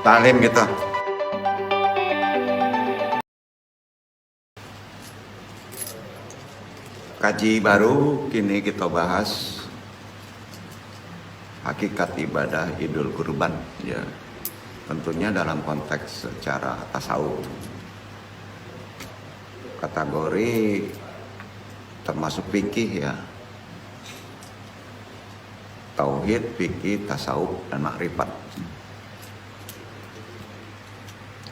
Taklim gitu. Kaji baru kini kita bahas hakikat ibadah Idul Kurban, ya. Tentunya dalam konteks secara tasawuf. Kategori termasuk fikih, ya. Tauhid, fikih, tasawuf, dan makrifat.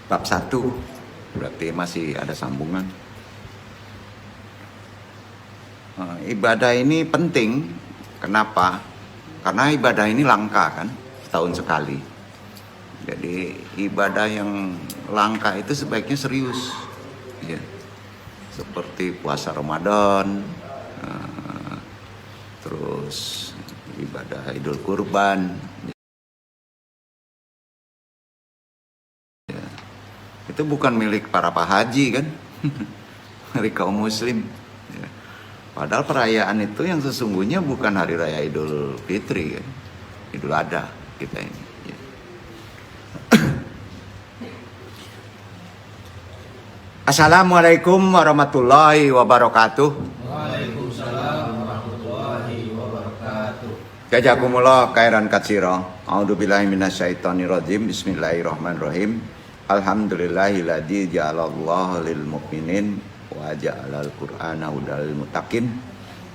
Bab 1 berarti masih ada sambungan. Ibadah ini penting. Kenapa? Karena ibadah ini langka, kan, setahun sekali. Jadi ibadah yang langka itu sebaiknya serius, ya. Seperti puasa Ramadan, terus ibadah Idul Kurban, ya. Itu bukan milik para pak haji, kan. Milik kaum muslim, ya. Padahal perayaan itu yang sesungguhnya bukan hari raya Idul Fitri, kan? Idul Adha kita ini, ya. Assalamualaikum warahmatullahi wabarakatuh. Waalaikumsalam warahmatullahi wabarakatuh. Jazakumullah khairan katsira. A'udzubillahi minasyaitonirrajim. Bismillahirrahmanirrahim. Alhamdulillahilladzi ja'alallahu lil mu'minin wa ja'alal qur'ana hudal lil muttaqin.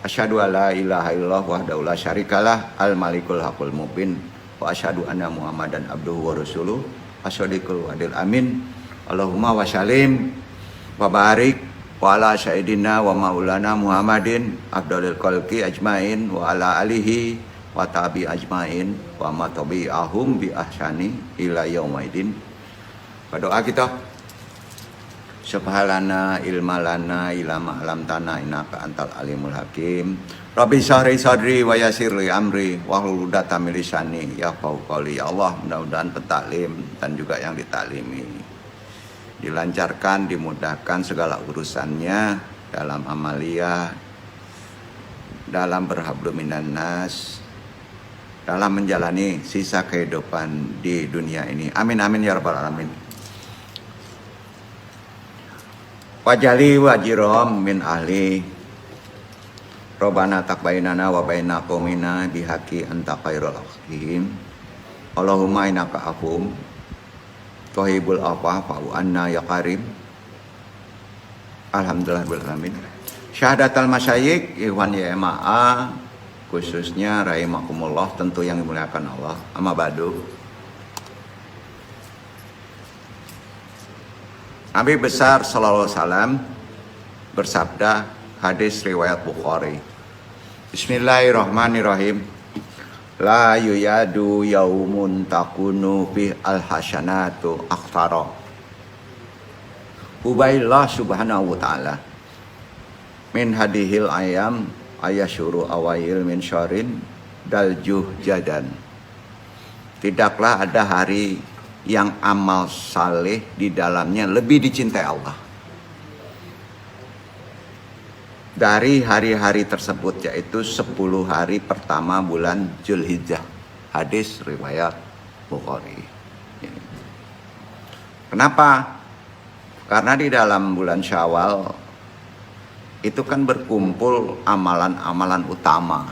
Asyhadu alla ilaha illallah wahdahu la syarikalah al malikul haqqul mubin wa asyhadu anna muhammadan abduhu wa rasuluh as-shadiqul wadil amin. Allahumma wa salim wa barik wa ala sayyidina wa maulana Muhammadin afdalil khalqi ajmain wa ala alihi wa tabi ajmain wa ma tabi'ahum bi ahsani ila yaumaidin. Berdoa kita. Subhanallah ilmalana ilama alam tanah innaka antal alimul hakim. Rabbi syahri sadri wa yassir li amri wa hlul 'uqdatam min lisani yafqahu qawli. Ya Allah, mudah-mudahan petaklim dan juga yang ditaklimi dilancarkan, dimudahkan segala urusannya dalam amalia, dalam berhablum minan nas, dalam menjalani sisa kehidupan di dunia ini. Amin amin ya rabbal alamin. Wajali wajirom min ahli Robbana taqbainana wa baina qaumina bihaqi anta khairul hakim. Allahumma innaka afum Tuhibul afwa fa'fu anna ya karim. Alhamdulillah bil alamin. Syahadatul masyayikh ikhwan ya ma'a, khususnya rahimakumullah, tentu yang dimuliakan Allah. Amma ba'du. Nabi besar sallallahu alaihi wasallam bersabda, hadis riwayat Bukhari. Bismillahirrahmanirrahim. La yuyadu yaumun takunu fi al-hasanatu akhtara. Ubaillah subhanahu wa ta'ala min hadihil ayam ayasyuru awail min syarin daljuh jadan. Tidaklah ada hari yang amal saleh di dalamnya lebih dicintai Allah dari hari-hari tersebut, yaitu 10 hari pertama bulan Zulhijjah. Hadis riwayat Bukhari. Kenapa? Karena di dalam bulan Syawal itu kan berkumpul amalan-amalan utama.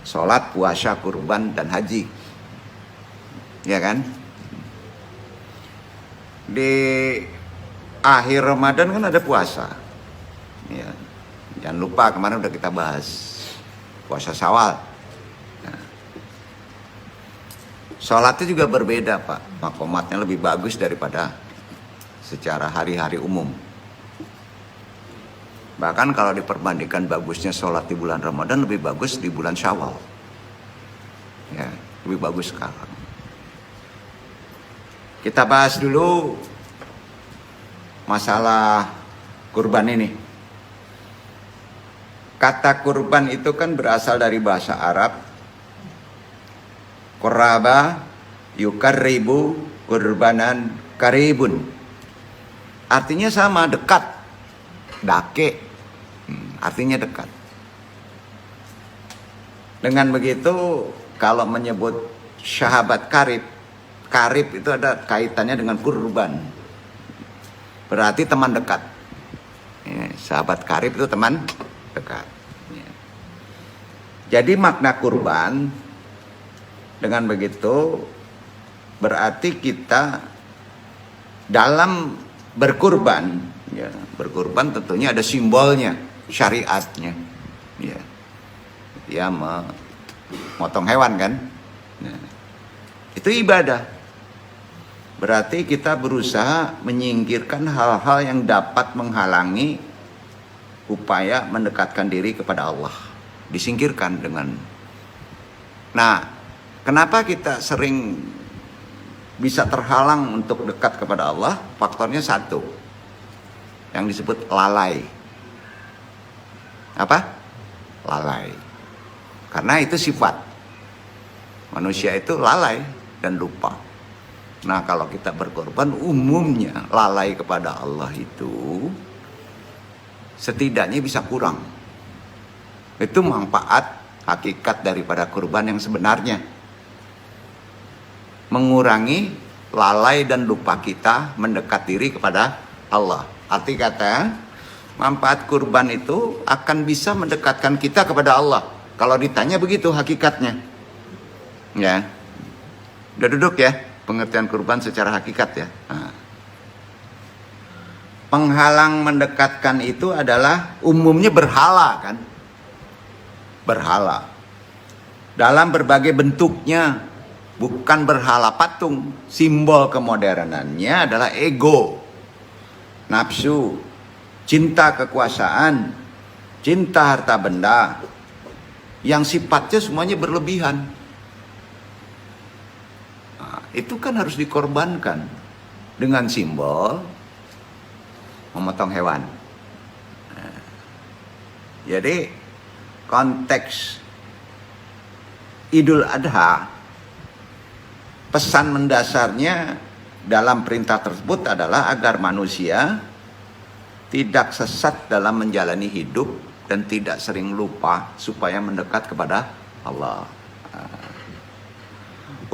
Sholat, puasa, kurban, dan haji. Ya kan? Di akhir Ramadan kan ada puasa. Ya, jangan lupa kemarin udah kita bahas puasa Syawal. Nah, sholatnya juga berbeda, Pak. Makomatnya lebih bagus daripada secara hari-hari umum. Bahkan kalau diperbandingkan bagusnya sholat di bulan Ramadan, lebih bagus di bulan Syawal. Ya, lebih bagus sekarang. Kita bahas dulu masalah kurban ini. Kata kurban itu kan berasal dari bahasa Arab. Qaraba yukarribu kurbanan karibun. Artinya sama, dekat. Dake. Artinya dekat. Dengan begitu, kalau menyebut sahabat karib, karib itu ada kaitannya dengan kurban. Berarti teman dekat. Ya, sahabat karib itu teman dekat. Ya. Jadi makna kurban dengan begitu berarti kita dalam berkurban, ya, berkurban tentunya ada simbolnya, syariatnya. Ya. Dia memotong hewan kan. Nah, itu ibadah. Berarti kita berusaha menyingkirkan hal-hal yang dapat menghalangi upaya mendekatkan diri kepada Allah. Disingkirkan dengan. Nah, kenapa kita sering bisa terhalang untuk dekat kepada Allah? Faktornya satu, yang disebut lalai. Apa? Lalai. Karena itu sifat manusia, itu lalai dan lupa. Nah, kalau kita berkorban, umumnya lalai kepada Allah itu setidaknya bisa kurang. Itu manfaat hakikat daripada kurban yang sebenarnya. Mengurangi lalai dan lupa kita mendekat diri kepada Allah. Arti kata, manfaat kurban itu akan bisa mendekatkan kita kepada Allah. Kalau ditanya begitu hakikatnya. Ya. Udah duduk ya, pengertian kurban secara hakikat ya. Nah. Penghalang mendekatkan itu adalah umumnya berhala kan. Berhala. Dalam berbagai bentuknya. Bukan berhala patung. Simbol kemodernannya adalah ego, nafsu, cinta kekuasaan, cinta harta benda, yang sifatnya semuanya berlebihan. Nah, itu kan harus dikorbankan dengan simbol memotong hewan. Nah, jadi konteks Idul Adha, pesan mendasarnya dalam perintah tersebut adalah agar manusia tidak sesat dalam menjalani hidup dan tidak sering lupa supaya mendekat kepada Allah.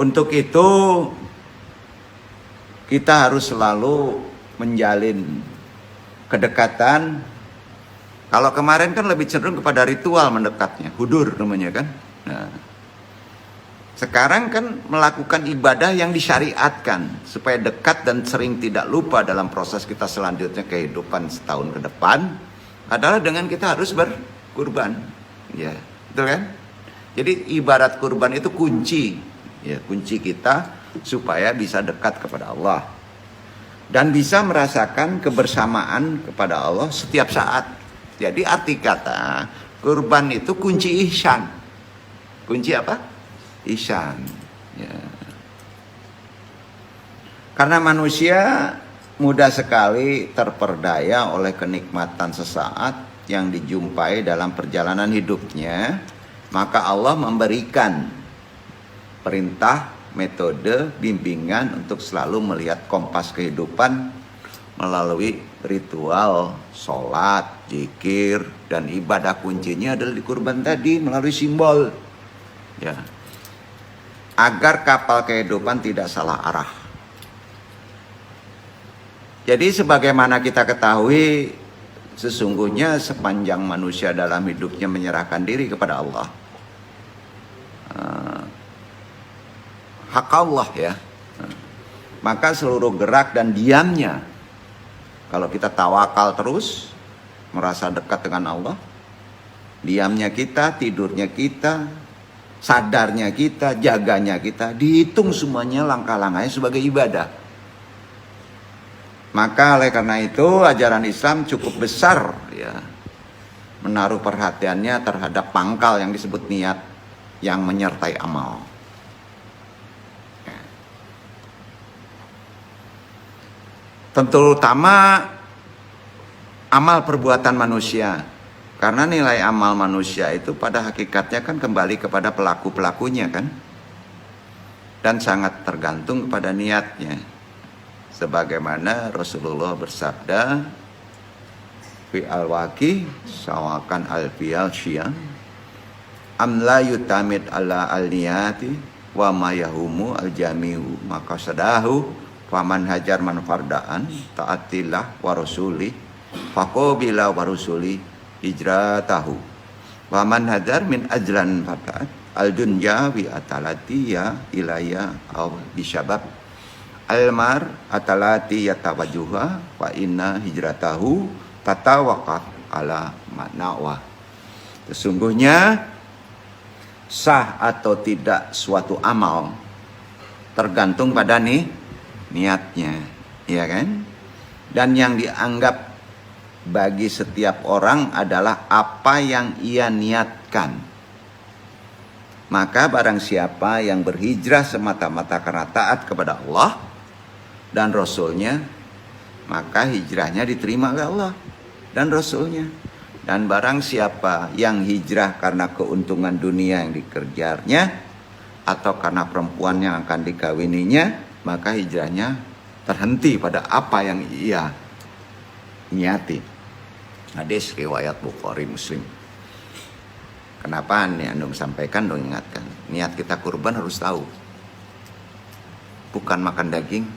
Untuk itu kita harus selalu menjalin kedekatan. Kalau kemarin kan lebih cenderung kepada ritual mendekatnya, hudur namanya kan. Nah, sekarang kan melakukan ibadah yang disyariatkan supaya dekat dan sering tidak lupa dalam proses kita selanjutnya kehidupan setahun ke depan adalah dengan kita harus berkurban. Ya, betul kan? Jadi ibarat kurban itu kunci, ya, kunci kita supaya bisa dekat kepada Allah dan bisa merasakan kebersamaan kepada Allah setiap saat. Jadi arti kata kurban itu kunci ihsan. Kunci apa? Ihsan. Ya. Karena manusia mudah sekali terperdaya oleh kenikmatan sesaat yang dijumpai dalam perjalanan hidupnya, maka Allah memberikan perintah, metode, bimbingan untuk selalu melihat kompas kehidupan melalui ritual, sholat, zikir, dan ibadah kuncinya adalah di kurban tadi melalui simbol. Ya. Agar kapal kehidupan tidak salah arah. Jadi sebagaimana kita ketahui, sesungguhnya sepanjang manusia dalam hidupnya menyerahkan diri kepada Allah, hak Allah ya, maka seluruh gerak dan diamnya, kalau kita tawakal terus, merasa dekat dengan Allah, diamnya kita, tidurnya kita, sadarnya kita, jaganya kita, dihitung semuanya langkah-langkahnya sebagai ibadah. Maka oleh karena itu ajaran Islam cukup besar ya, menaruh perhatiannya terhadap pangkal yang disebut niat yang menyertai amal. Tentu utama amal perbuatan manusia, karena nilai amal manusia itu pada hakikatnya kan kembali kepada pelaku-pelakunya kan, dan sangat tergantung kepada niatnya. Sebagaimana Rasulullah bersabda, fi al-waqi sawakan al-fiyal syiyam am la yutamid ala al-niyati wa ma yahumu al-jami'u maqasadahu faman hajar man fardaan ta'atillah wa rasuli faqobila wa rasuli hijratahu waman hajar min ajlan fardaan al-dunya wi atalati ya ilaya aw bisyabab almar atalati yatawajuha wa inna hijratahu tatawaqaf ala manawa. Sesungguhnya sah atau tidak suatu amal tergantung pada niatnya, ya kan? Dan yang dianggap bagi setiap orang adalah apa yang ia niatkan. Maka barang siapa yang berhijrah semata-mata karena taat kepada Allah dan Rasulnya, maka hijrahnya diterima oleh Allah dan Rasulnya. Dan barang siapa yang hijrah karena keuntungan dunia yang dikejarnya atau karena perempuan yang akan dikawininya, maka hijrahnya terhenti pada apa yang ia niati. Hadis riwayat Bukhari Muslim. Kenapa nih Anda sampaikan dong, ingatkan. Niat kita kurban harus tahu. Bukan makan daging,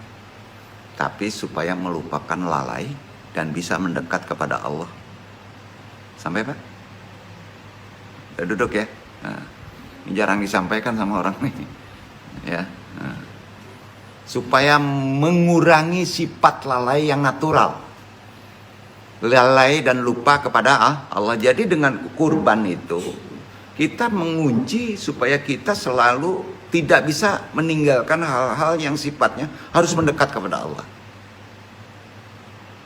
tapi supaya melupakan lalai dan bisa mendekat kepada Allah. Sampai Pak? Udah duduk ya. Nah, ini jarang disampaikan sama orang nih. Ya. Nah. Supaya mengurangi sifat lalai yang natural. Lalai dan lupa kepada Allah. Jadi dengan kurban itu kita mengunci supaya kita selalu tidak bisa meninggalkan hal-hal yang sifatnya harus mendekat kepada Allah.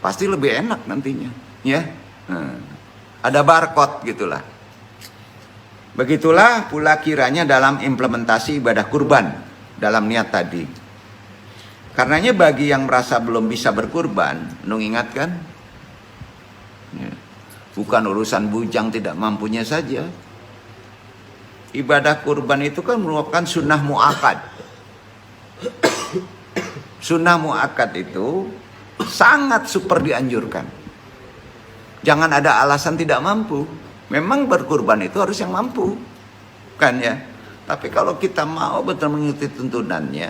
Pasti lebih enak nantinya, ya. Ada barcode gitulah. Begitulah pula kiranya dalam implementasi ibadah kurban dalam niat tadi. Karenanya bagi yang merasa belum bisa berkurban, Nung ingatkan, ya, bukan urusan bujang tidak mampunya saja. Ibadah kurban itu kan merupakan sunnah mu'akkad. Sunnah mu'akkad itu sangat super dianjurkan. Jangan ada alasan tidak mampu. Memang berkurban itu harus yang mampu, kan ya. Tapi kalau kita mau betul mengikuti tuntunannya,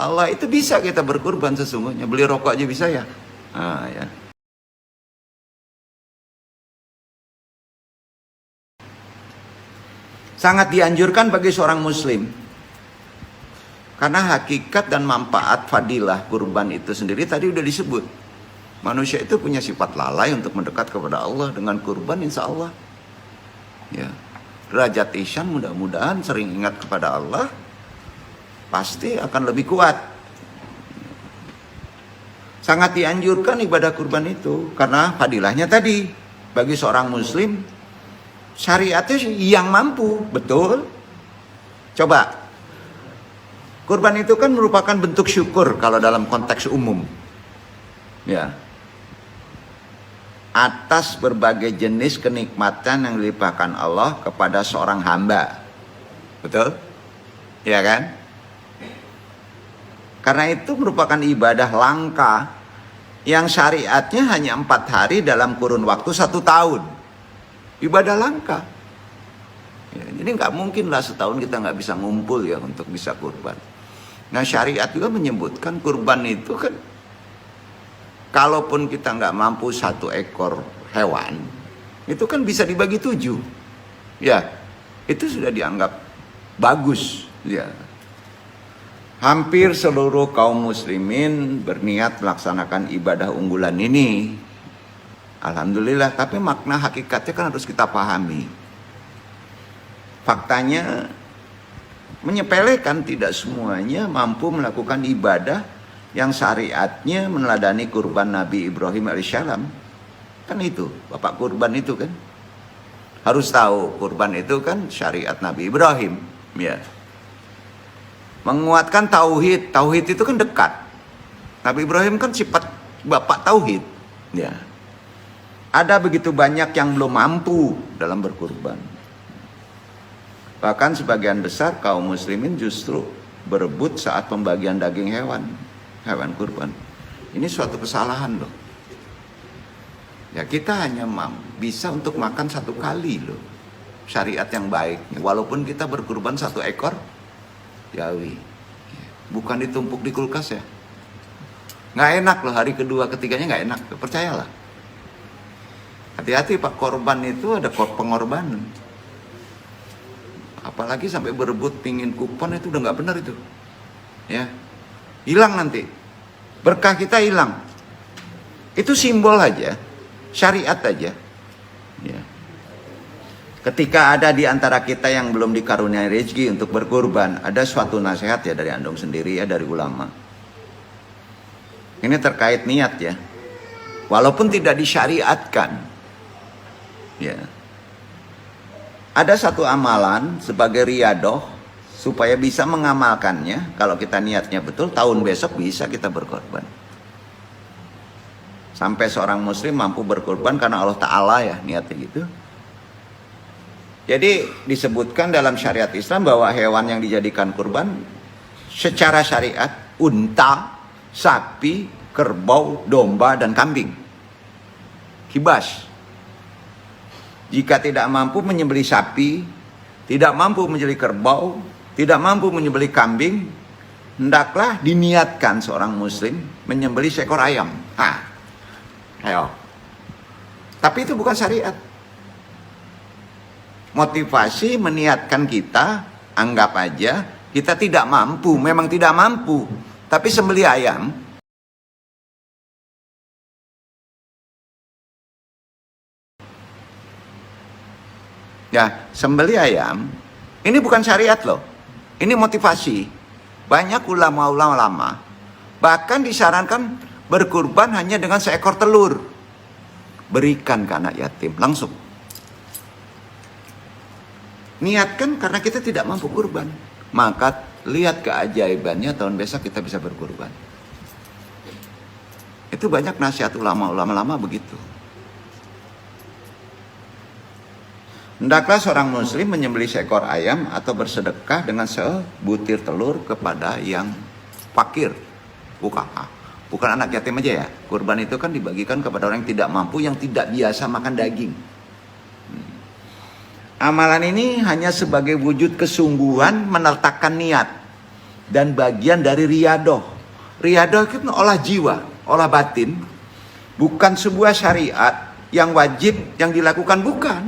Allah itu bisa kita berkurban sesungguhnya. Beli rokok aja bisa ya. Ya. Sangat dianjurkan bagi seorang muslim. Karena hakikat dan manfaat fadilah kurban itu sendiri tadi udah disebut. Manusia itu punya sifat lalai untuk mendekat kepada Allah. Dengan kurban insya Allah, ya, derajat ihsan mudah-mudahan sering ingat kepada Allah, pasti akan lebih kuat. Sangat dianjurkan ibadah kurban itu karena fadilahnya tadi bagi seorang muslim. Syariatnya yang mampu, betul. Coba, kurban itu kan merupakan bentuk syukur kalau dalam konteks umum, ya, atas berbagai jenis kenikmatan yang dilimpahkan Allah kepada seorang hamba, betul, ya kan? Karena itu merupakan ibadah langka yang syariatnya hanya 4 hari dalam kurun waktu 1 tahun. Ibadah langka. Ya, jadi nggak mungkin lah setahun kita nggak bisa ngumpul ya untuk bisa kurban. Nah syariat juga menyebutkan kurban itu kan, kalaupun kita nggak mampu 1 ekor hewan, itu kan bisa dibagi 7. Ya, itu sudah dianggap bagus. Ya. Hampir seluruh kaum muslimin berniat melaksanakan ibadah unggulan ini. Alhamdulillah, tapi makna hakikatnya kan harus kita pahami. Faktanya menyepelekan, tidak semuanya mampu melakukan ibadah yang syariatnya meneladani kurban Nabi Ibrahim alaihissalam. Kan itu, bapak kurban itu kan. Harus tahu, kurban itu kan syariat Nabi Ibrahim. Ya. Menguatkan tauhid. Tauhid itu kan dekat. Nabi Ibrahim kan sifat bapak tauhid. Ya. Ada begitu banyak yang belum mampu dalam berkurban. Bahkan sebagian besar kaum muslimin justru berebut saat pembagian daging hewan kurban. Ini suatu kesalahan loh. Ya kita hanya bisa untuk makan 1 kali loh. syariat yang baik. Walaupun kita berkurban 1 ekor jawi, bukan ditumpuk di kulkas ya. Nggak enak loh, hari kedua ketiganya nggak enak, percayalah. Hati-hati Pak, korban itu ada pengorbanan. Apalagi sampai berebut pingin kupon, itu udah nggak benar itu. Ya, hilang nanti. Berkah kita hilang. Itu simbol aja, syariat aja. Ya. Ketika ada di antara kita yang belum dikaruniai rezeki untuk berkurban, ada suatu nasihat ya dari Andong sendiri ya, dari ulama. Ini terkait niat ya. Walaupun tidak disyariatkan, ya. Ada satu amalan sebagai riyadoh supaya bisa mengamalkannya. Kalau kita niatnya betul, tahun besok bisa kita berkorban. Sampai seorang muslim mampu berkorban karena Allah Ta'ala ya, niatnya gitu. Jadi disebutkan dalam syariat Islam bahwa hewan yang dijadikan kurban secara syariat unta, sapi, kerbau, domba, dan kambing. Kibas. Jika tidak mampu menyembelih sapi, tidak mampu menyembelih kerbau, tidak mampu menyembelih kambing, hendaklah diniatkan seorang muslim menyembelih seekor ayam. Ayo. Tapi itu bukan syariat. Motivasi meniatkan kita, anggap aja kita tidak mampu, memang tidak mampu. Tapi sembelih ayam, ya sembelih ayam, ini bukan syariat loh. Ini motivasi. Banyak ulama-ulama lama bahkan disarankan berkurban hanya dengan seekor telur. Berikan ke anak yatim, langsung. Niatkan karena kita tidak mampu kurban. Maka lihat keajaibannya, tahun besok kita bisa berkurban. Itu banyak nasihat ulama-ulama lama begitu. Hendaklah seorang muslim menyembelih seekor ayam atau bersedekah dengan sebutir telur kepada yang fakir. Bukan anak yatim aja ya. Kurban itu kan dibagikan kepada orang yang tidak mampu, yang tidak biasa makan daging. Amalan ini hanya sebagai wujud kesungguhan meletakkan niat dan bagian dari riyadoh. Riyadoh itu olah jiwa, olah batin, bukan sebuah syariat yang wajib yang dilakukan, bukan.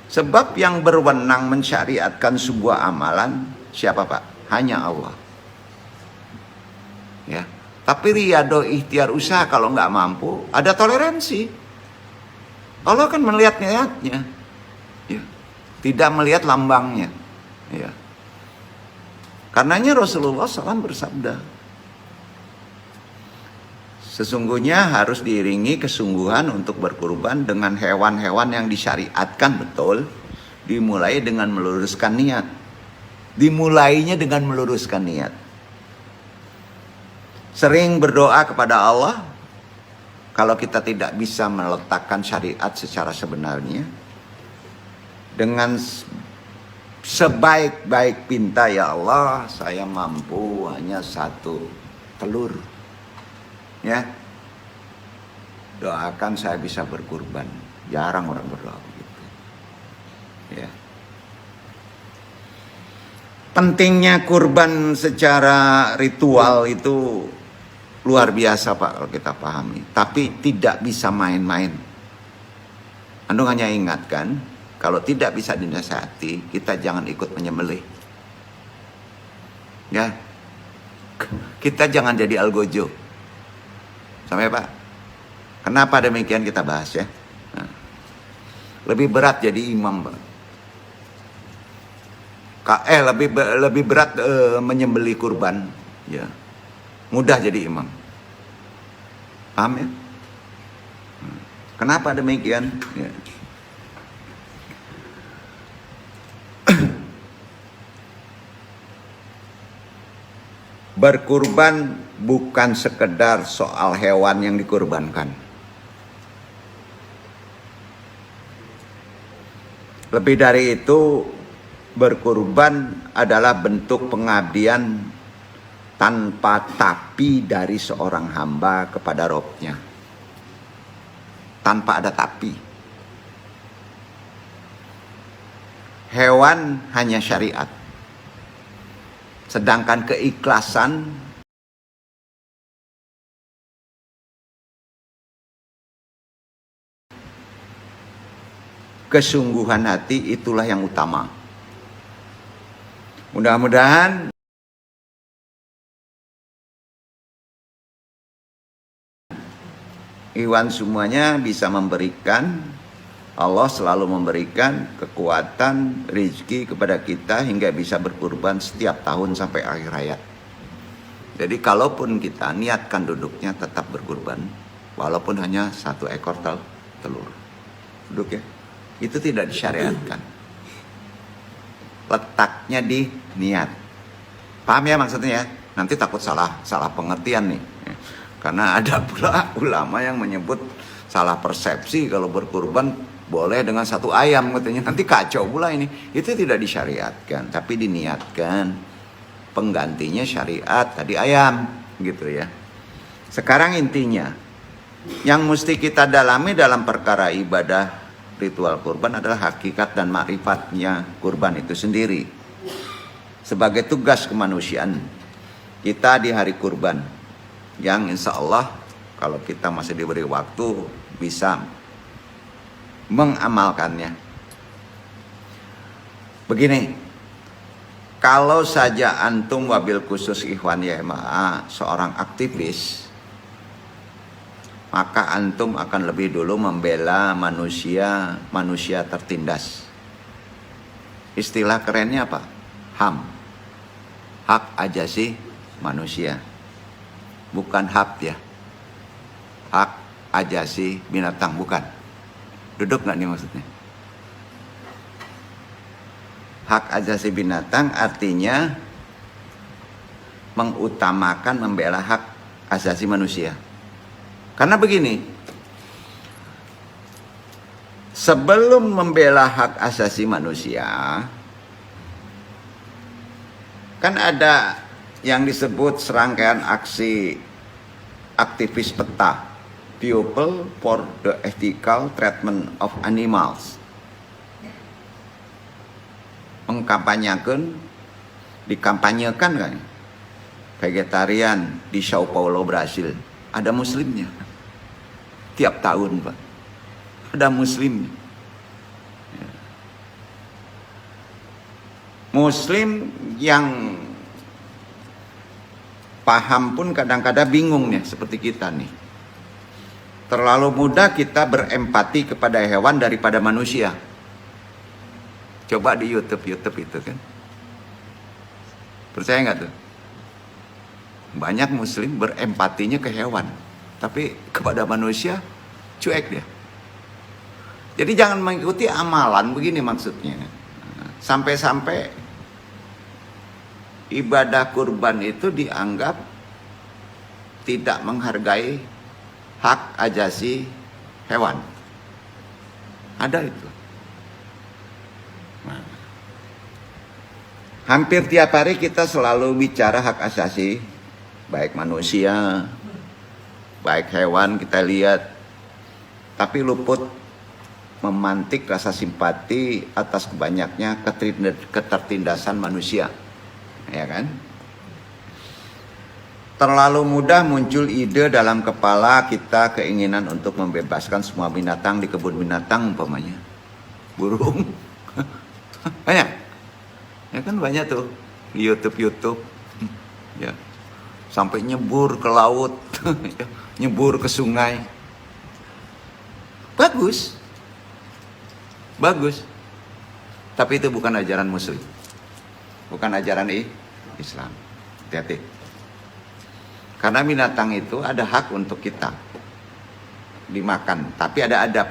Sebab yang berwenang mensyariatkan sebuah amalan siapa Pak? Hanya Allah. Ya, tapi riyadoh ikhtiar usaha kalau nggak mampu ada toleransi. Allah kan melihat niatnya, ya. Tidak melihat lambangnya, ya. Karenanya Rasulullah SAW bersabda, sesungguhnya harus diiringi kesungguhan untuk berkurban dengan hewan-hewan yang disyariatkan betul, dimulai dengan meluruskan niat. Dimulainya dengan meluruskan niat. Sering berdoa kepada Allah. Kalau kita tidak bisa meletakkan syariat secara sebenarnya, dengan sebaik-baik pinta, ya Allah, saya mampu hanya 1 telur. Ya, doakan saya bisa berkurban. Jarang orang berdoa begitu. Ya. Pentingnya kurban secara ritual itu luar biasa Pak kalau kita pahami. Tapi tidak bisa main-main. Andung hanya ingatkan, kalau tidak bisa dinasihati, kita jangan ikut menyembelih. Ya, kita jangan jadi algojo. Sampai Pak. Kenapa demikian kita bahas ya. Nah, lebih berat jadi imam Pak. Lebih berat menyembelih kurban. Ya. Mudah jadi imam. Paham ya? Kenapa demikian? Ya. Berkurban bukan sekedar soal hewan yang dikurbankan. Lebih dari itu, berkurban adalah bentuk pengabdian tanpa tapi dari seorang hamba kepada Robnya. Tanpa ada tapi. hewan hanya syariat. Sedangkan keikhlasan kesungguhan hati itulah yang utama. Mudah-mudahan Iwan semuanya bisa memberikan, Allah selalu memberikan kekuatan, rezeki kepada kita hingga bisa berkurban setiap tahun sampai akhir hayat. Jadi kalaupun kita niatkan duduknya tetap berkurban, walaupun hanya 1 ekor telur. Duduk ya. Itu tidak disyariatkan. Letaknya di niat. Paham ya maksudnya ya? Nanti takut salah pengertian nih. Karena ada pula ulama yang menyebut salah persepsi kalau berkurban boleh dengan 1 ayam katanya. Nanti kacau pula ini. Itu tidak disyariatkan, tapi diniatkan. Penggantinya syariat tadi ayam gitu ya. Sekarang intinya yang mesti kita dalami dalam perkara ibadah ritual kurban adalah hakikat dan makrifatnya kurban itu sendiri. Sebagai tugas kemanusiaan kita di hari kurban yang insya Allah kalau kita masih diberi waktu bisa mengamalkannya. Begini, kalau saja antum wabil khusus Ikhwan YMA seorang aktivis, maka antum akan lebih dulu membela manusia tertindas. Istilah kerennya apa? HAM, hak ajasi manusia. Bukan HAP ya, hak ajasi binatang, bukan. Duduk nggak nih maksudnya? Hak ajasi binatang artinya mengutamakan membela hak asasi manusia. Karena begini, sebelum membela hak asasi manusia, kan ada yang disebut serangkaian aksi aktivis PETA, People for the Ethical Treatment of Animals. Dikampanyekan kan, vegetarian di Sao Paulo, Brasil. Ada muslimnya. Tiap tahun, Pak. Ada muslimnya. Muslim yang paham pun kadang-kadang bingung nih seperti kita nih. Terlalu mudah kita berempati kepada hewan daripada manusia. Coba di YouTube itu kan. Percaya nggak tuh? Banyak muslim berempatinya ke hewan, tapi kepada manusia cuek dia. Jadi jangan mengikuti amalan begini maksudnya. Sampai-sampai ibadah kurban itu dianggap tidak menghargai hak ajasi hewan. Ada itu. Nah, hampir tiap hari kita selalu bicara hak asasi, baik manusia, baik hewan kita lihat, tapi luput memantik rasa simpati atas banyaknya ketertindasan manusia. Ya kan? Terlalu mudah muncul ide dalam kepala kita, keinginan untuk membebaskan semua binatang di kebun binatang umpamanya. Burung. Banyak. Ya kan banyak tuh di YouTube. Ya. Sampai nyebur ke laut, nyebur ke sungai. Bagus. Tapi itu bukan ajaran muslim. Bukan ajaran Islam. Hati-hati. Karena binatang itu ada hak untuk kita dimakan, tapi ada adab.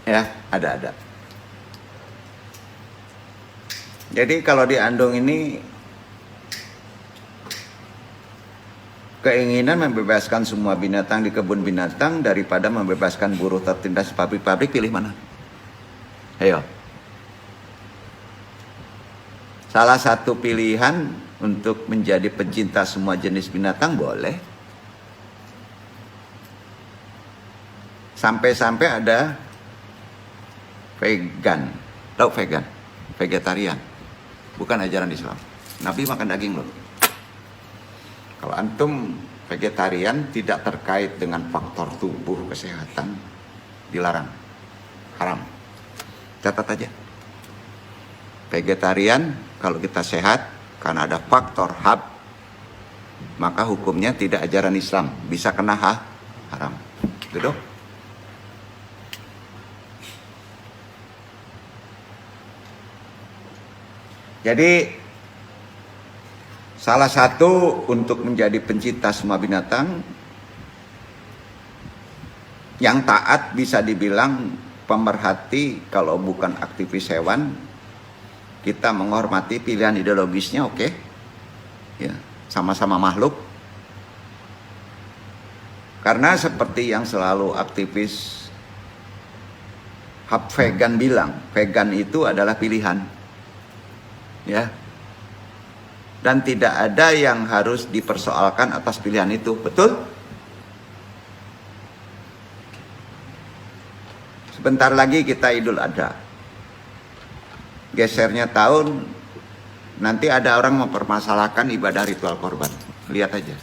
Ya, ada adab. Jadi kalau di Andong ini keinginan membebaskan semua binatang di kebun binatang daripada membebaskan buruh tertindas pabrik-pabrik, pilih mana? Ayo. Salah satu pilihan untuk menjadi pencinta semua jenis binatang boleh. Sampai-sampai ada vegan. Lauk vegan, vegetarian. Bukan ajaran Islam. Nabi makan daging loh. Kalau antum vegetarian tidak terkait dengan faktor tubuh kesehatan, dilarang. Haram. Catat aja. Vegetarian kalau kita sehat karena ada faktor hab, maka hukumnya tidak ajaran Islam, bisa kena haram. Gitu dong. Jadi salah satu untuk menjadi pencinta semua binatang yang taat bisa dibilang pemerhati, kalau bukan aktivis hewan, kita menghormati pilihan ideologisnya, oke. Ya, sama-sama makhluk. Karena seperti yang selalu aktivis hub vegan bilang, vegan itu adalah pilihan. Ya. Dan tidak ada yang harus dipersoalkan atas pilihan itu, betul? Sebentar lagi kita Idul Adha. Gesernya tahun, nanti ada orang mempermasalahkan ibadah ritual korban. Lihat aja.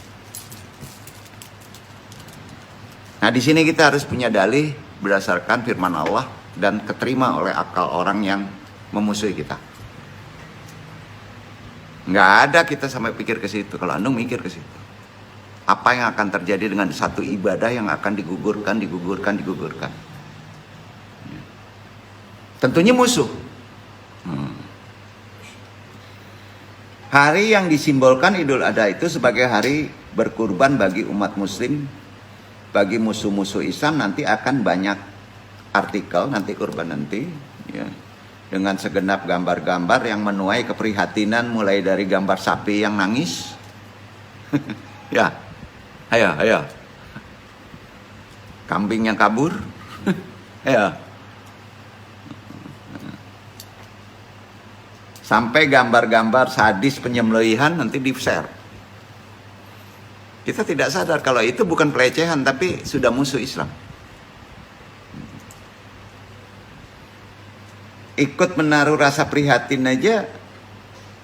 Nah, di sini kita harus punya dalih berdasarkan firman Allah dan keterima oleh akal orang yang memusuhi kita. Nggak ada kita sampai pikir ke situ. Kalau Anda mikir ke situ, apa yang akan terjadi dengan satu ibadah yang akan digugurkan. Tentunya musuh. Hari yang disimbolkan Idul Adha itu sebagai hari berkurban bagi umat muslim, bagi musuh-musuh Islam. Nanti akan banyak artikel, nanti kurban nanti, ya, dengan segenap gambar-gambar yang menuai keprihatinan, mulai dari gambar sapi yang nangis. Ya, ayo. Kambing yang kabur. Ya. Sampai gambar-gambar sadis penyembelihan nanti di-share. Kita tidak sadar kalau itu bukan pelecehan, tapi sudah musuh Islam. Ikut menaruh rasa prihatin aja,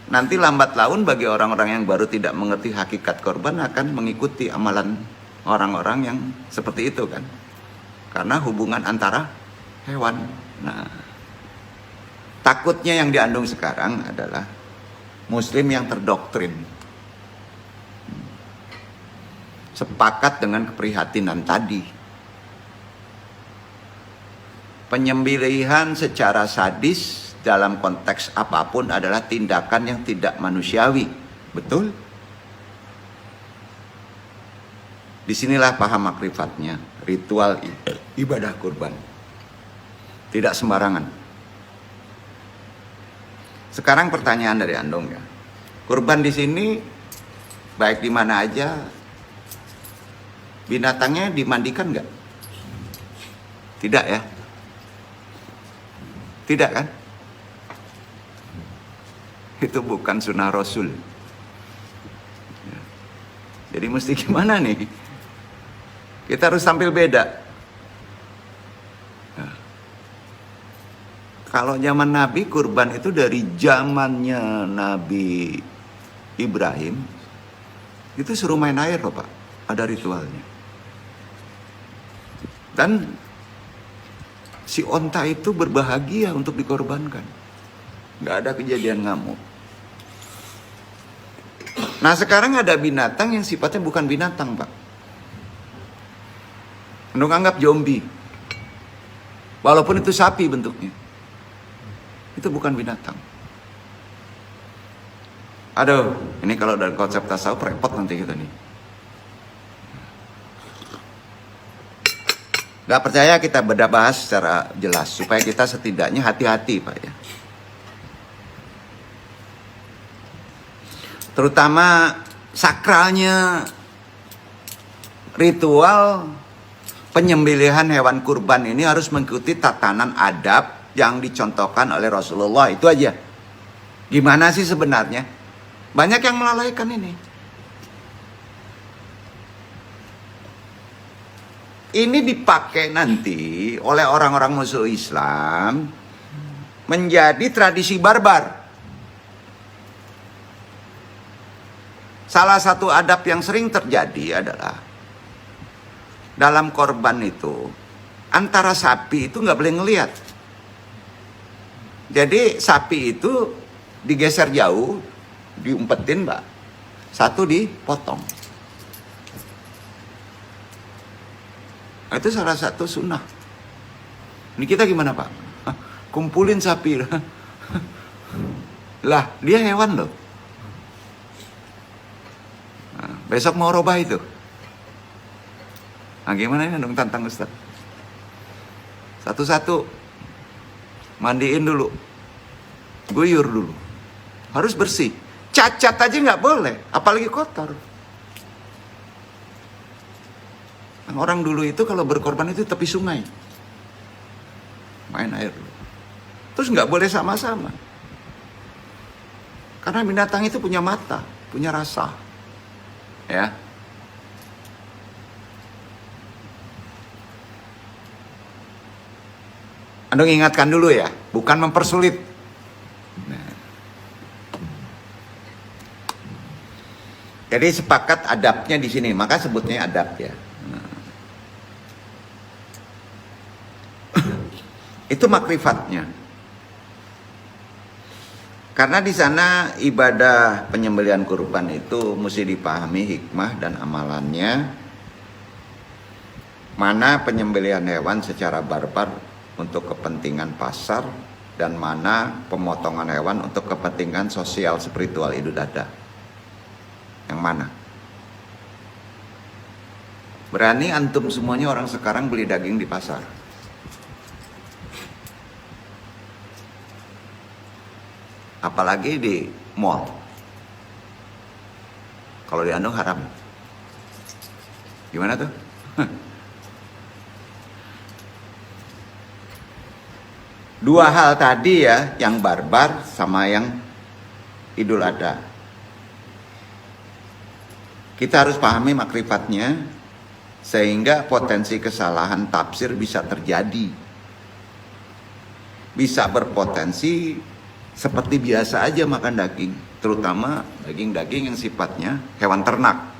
nanti lambat laun bagi orang-orang yang baru tidak mengerti hakikat korban akan mengikuti amalan orang-orang yang seperti itu kan. Karena hubungan antara hewan. Nah, takutnya yang diandung sekarang adalah muslim yang terdoktrin, sepakat dengan keprihatinan tadi. Penyembelihan secara sadis dalam konteks apapun adalah tindakan yang tidak manusiawi. Betul? Disinilah paham makrifatnya, ritual ibadah kurban. Tidak sembarangan. Sekarang pertanyaan dari Andong ya. Kurban di sini baik di mana aja, binatangnya dimandikan nggak? Tidak ya? Tidak kan? Itu bukan sunnah Rasul. Jadi mesti gimana nih? Kita harus tampil beda. Nah, kalau zaman Nabi, kurban itu dari zamannya Nabi Ibrahim, itu suruh main air loh Pak. Ada ritualnya. Dan si onta itu berbahagia untuk dikorbankan. Nggak ada kejadian ngamuk. Nah sekarang ada binatang yang sifatnya bukan binatang Pak. Anda anggap zombie. Walaupun itu sapi bentuknya. Itu bukan binatang. Aduh, ini kalau dari konsep tasawuf repot nanti kita nih. Gak percaya kita beda bahas secara jelas supaya kita setidaknya hati-hati Pak ya. Terutama sakralnya ritual penyembelihan hewan kurban ini harus mengikuti tatanan adab yang dicontohkan oleh Rasulullah. Itu aja. Gimana sih sebenarnya? Banyak yang melalaikan ini. Ini dipakai nanti oleh orang-orang musuh Islam menjadi tradisi barbar. Salah satu adab yang sering terjadi adalah dalam korban itu antara sapi itu nggak boleh ngelihat. Jadi sapi itu digeser jauh, diumpetin mbak, satu dipotong. Itu salah satu sunnah. Ini kita gimana pak? Kumpulin sapi. Lah dia hewan loh. Nah, besok mau robah itu. Nah gimana ini dong tantang Ustaz? Satu-satu. Mandiin dulu. Guyur dulu. Harus bersih. Cacat aja nggak boleh. Apalagi kotor. Orang dulu itu kalau berkorban itu tepi sungai. Main air dulu. Terus nggak boleh sama-sama. Karena binatang itu punya mata. Punya rasa. Ya. Anda ingatkan dulu ya, bukan mempersulit. Nah. Jadi sepakat adabnya di sini, maka sebutnya adab ya. Nah. Itu makrifatnya. Karena di sana ibadah penyembelihan kurban itu mesti dipahami hikmah dan amalannya. Mana penyembelihan hewan secara barbar untuk kepentingan pasar dan mana pemotongan hewan untuk kepentingan sosial spiritual Idul Adha. Yang mana? Berani antum semuanya orang sekarang beli daging di pasar. Apalagi di mall. Kalau di anu haram. Gimana tuh? Dua hal tadi ya, yang barbar sama yang Idul Adha. Kita harus pahami makrifatnya sehingga potensi kesalahan tafsir bisa terjadi. Bisa berpotensi seperti biasa aja makan daging, terutama daging-daging yang sifatnya hewan ternak.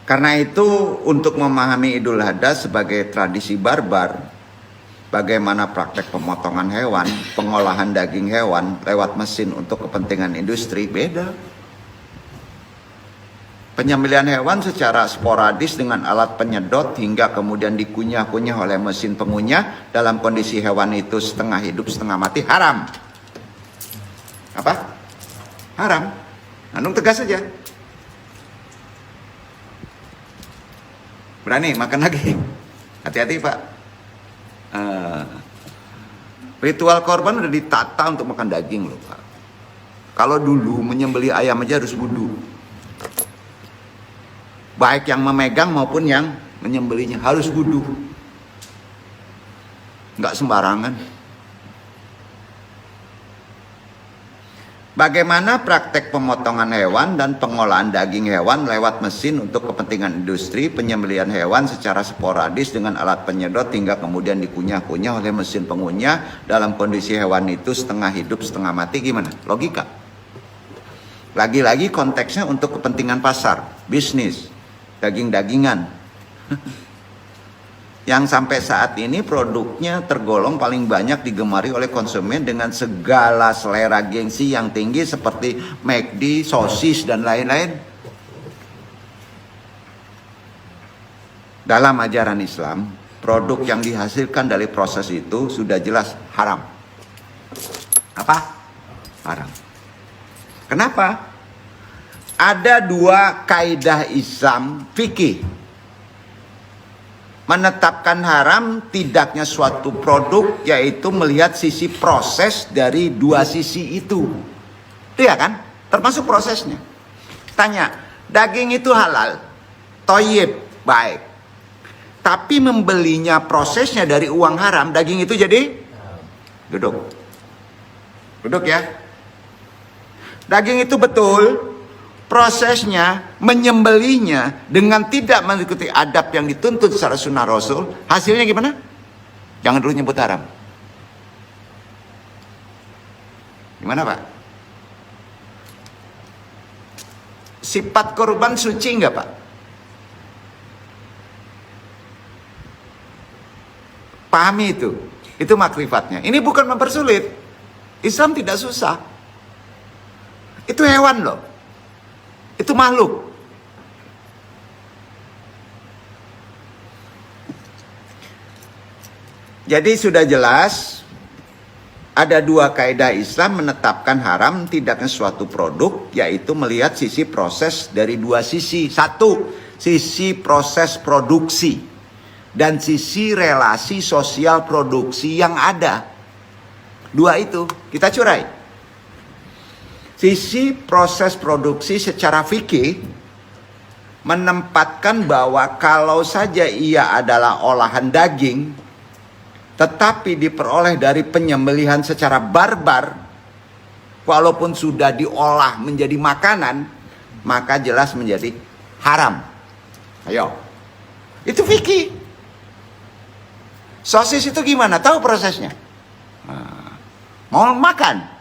Karena itu untuk memahami Idul Adha sebagai tradisi barbar, bagaimana praktek pemotongan hewan, pengolahan daging hewan lewat mesin untuk kepentingan industri beda. Penyembelihan hewan secara sporadis dengan alat penyedot hingga kemudian dikunyah-kunyah oleh mesin pengunyah dalam kondisi hewan itu setengah hidup setengah mati haram. Apa? Haram. Anung tegas saja. Berani makan lagi. Hati-hati pak. Ritual korban udah ditata untuk makan daging loh pak. Kalau dulu menyembelih ayam aja harus wudu. Baik yang memegang maupun yang menyembelihnya harus wudu. Nggak sembarangan. Bagaimana praktek pemotongan hewan dan pengolahan daging hewan lewat mesin untuk kepentingan industri, penyembelihan hewan secara sporadis dengan alat penyedot hingga kemudian dikunyah-kunyah oleh mesin pengunyah dalam kondisi hewan itu setengah hidup setengah mati, gimana? Logika. Lagi-lagi konteksnya untuk kepentingan pasar, bisnis, daging-dagingan. Yang sampai saat ini produknya tergolong paling banyak digemari oleh konsumen dengan segala selera gengsi yang tinggi seperti McD, sosis, dan lain-lain. Dalam ajaran Islam, produk yang dihasilkan dari proses itu sudah jelas haram. Apa? Haram. Kenapa? Ada dua kaidah Islam fikih menetapkan haram tidaknya suatu produk, yaitu melihat sisi proses dari dua sisi itu. Iya kan? Termasuk prosesnya. Tanya, daging itu halal, thayyib, baik. Tapi membelinya prosesnya dari uang haram, daging itu jadi duduk. Duduk ya. Daging itu betul. Prosesnya menyembelihnya dengan tidak mengikuti adab yang dituntut secara sunnah Rasul, hasilnya gimana? Jangan dulu nyebut haram. Gimana Pak? Sifat kurban suci enggak Pak? Pahami itu. Itu makrifatnya. Ini bukan mempersulit. Islam tidak susah. Itu hewan loh. Itu makhluk. Jadi sudah jelas, ada dua kaidah Islam menetapkan haram tidaknya suatu produk, yaitu melihat sisi proses dari dua sisi. Satu, sisi proses produksi, dan sisi relasi sosial produksi yang ada. Dua itu kita curai. Sisi proses produksi secara fikih menempatkan bahwa kalau saja ia adalah olahan daging, tetapi diperoleh dari penyembelihan secara barbar, walaupun sudah diolah menjadi makanan, maka jelas menjadi haram. Ayo, itu fikih. Sosis itu gimana? Tahu prosesnya? Mau makan.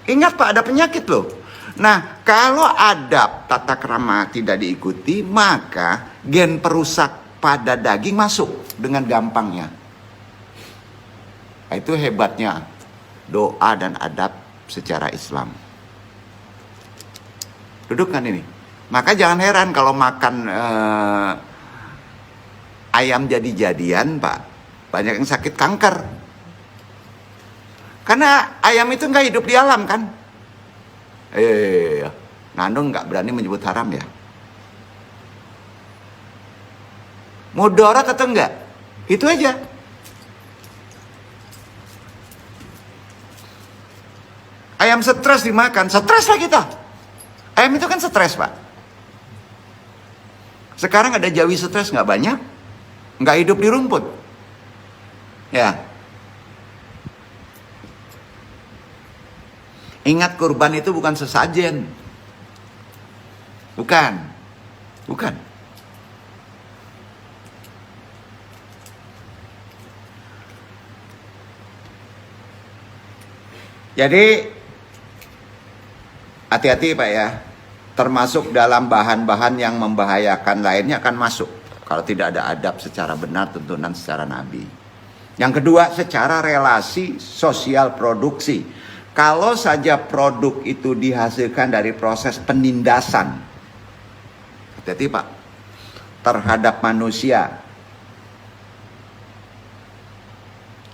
Ingat Pak, ada penyakit loh. Nah, kalau adab tata krama tidak diikuti, maka gen perusak pada daging masuk dengan gampangnya. Nah, itu hebatnya doa dan adab secara Islam. Dudukkan ini. Maka jangan heran kalau makan ayam jadi-jadian Pak, banyak yang sakit kanker. Karena ayam itu nggak hidup di alam kan. Nando nggak berani menyebut haram ya. Mudarat atau enggak? Itu aja. Ayam stres dimakan, stres lah kita. Ayam itu kan stres Pak. Sekarang ada jawi stres nggak banyak, nggak hidup di rumput. Ya. Ingat kurban itu bukan sesajen. Bukan. Jadi hati-hati Pak ya. Termasuk dalam bahan-bahan yang membahayakan lainnya akan masuk kalau tidak ada adab secara benar, tuntunan secara Nabi. Yang kedua, secara relasi sosial produksi. Kalau saja produk itu dihasilkan dari proses penindasan, hati-hati Pak, terhadap manusia,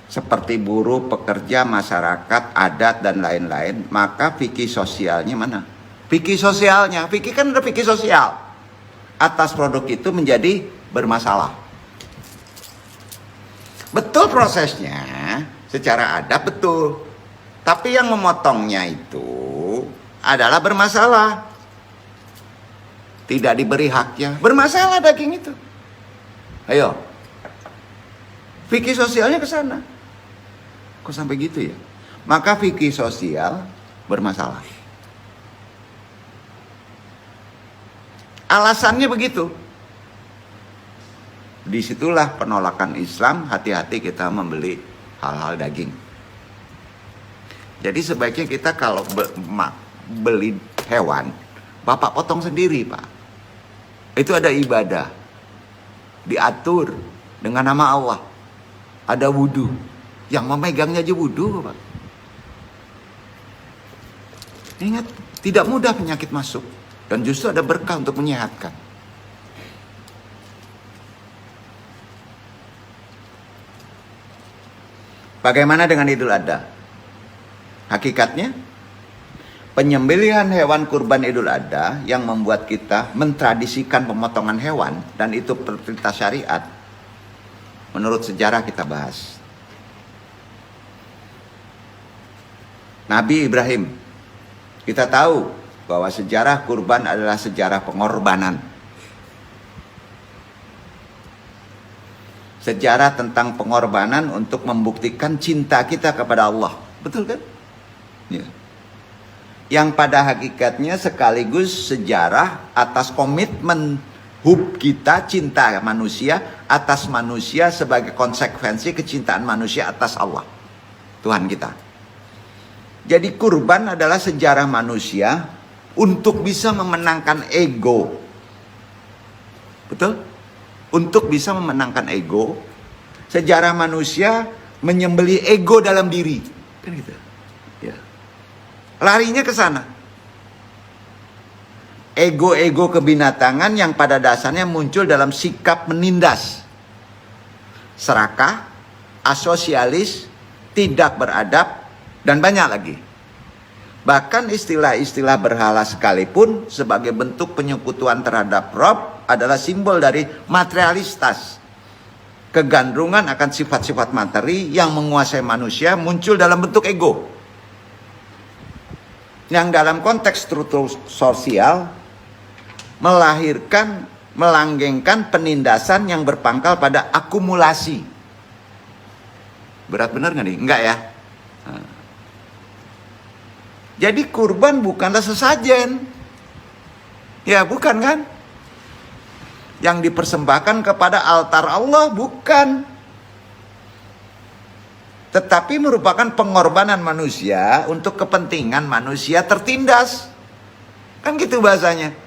seperti buruh, pekerja, masyarakat, adat, dan lain-lain, maka fikih sosialnya mana? Fikih sosialnya, fikih kan ada fikih sosial. Atas produk itu menjadi bermasalah. Betul prosesnya, secara adab betul. Tapi yang memotongnya itu adalah bermasalah. Tidak diberi haknya. Bermasalah daging itu. Ayo. Fikih sosialnya ke sana. Kok sampai gitu ya? Maka fikih sosial bermasalah. Alasannya begitu. Disitulah penolakan Islam, hati-hati kita membeli hal-hal daging. Jadi sebaiknya kita kalau beli hewan, Bapak potong sendiri Pak. Itu ada ibadah. Diatur dengan nama Allah. Ada wudhu. Yang memegangnya aja wudhu Pak. Ingat, tidak mudah penyakit masuk. Dan justru ada berkah untuk menyehatkan. Bagaimana dengan Idul Adha? Hakikatnya, penyembelihan hewan kurban Idul Adha yang membuat kita mentradisikan pemotongan hewan, dan itu perintah syariat. Menurut sejarah kita bahas. Nabi Ibrahim, kita tahu bahwa sejarah kurban adalah sejarah pengorbanan. Sejarah tentang pengorbanan untuk membuktikan cinta kita kepada Allah. Betul kan? Ya. Yang pada hakikatnya sekaligus sejarah atas komitmen Hub kita, cinta manusia atas manusia sebagai konsekuensi kecintaan manusia atas Allah, Tuhan kita. Jadi kurban adalah sejarah manusia untuk bisa memenangkan ego. Betul? Untuk bisa memenangkan ego. Sejarah manusia menyembelih ego dalam diri. Kan gitu. Ya. Larinya ke sana. Ego-ego kebinatangan yang pada dasarnya muncul dalam sikap menindas, serakah, asosialis, tidak beradab, dan banyak lagi. Bahkan istilah-istilah berhala sekalipun sebagai bentuk penyekutuan terhadap Rob adalah simbol dari materialitas. Kegandrungan akan sifat-sifat materi yang menguasai manusia muncul dalam bentuk ego. Yang dalam konteks struktur sosial melanggengkan penindasan yang berpangkal pada akumulasi. Berat benar nggak nih? Enggak ya? Jadi kurban bukanlah sesajen. Ya bukan kan? Yang dipersembahkan kepada altar Allah, bukan. Tetapi merupakan pengorbanan manusia untuk kepentingan manusia tertindas. Kan gitu bahasanya.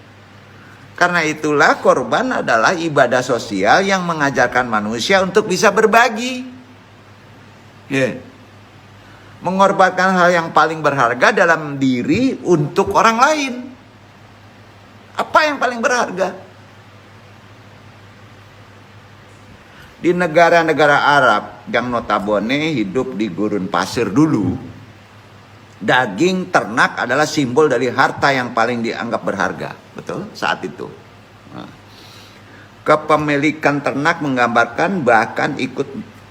Karena itulah korban adalah ibadah sosial yang mengajarkan manusia untuk bisa berbagi. Mengorbankan hal yang paling berharga dalam diri untuk orang lain. Apa yang paling berharga? Di negara-negara Arab yang notabene hidup di gurun pasir dulu, daging ternak adalah simbol dari harta yang paling dianggap berharga. Betul? Saat itu. Kepemilikan ternak menggambarkan bahkan ikut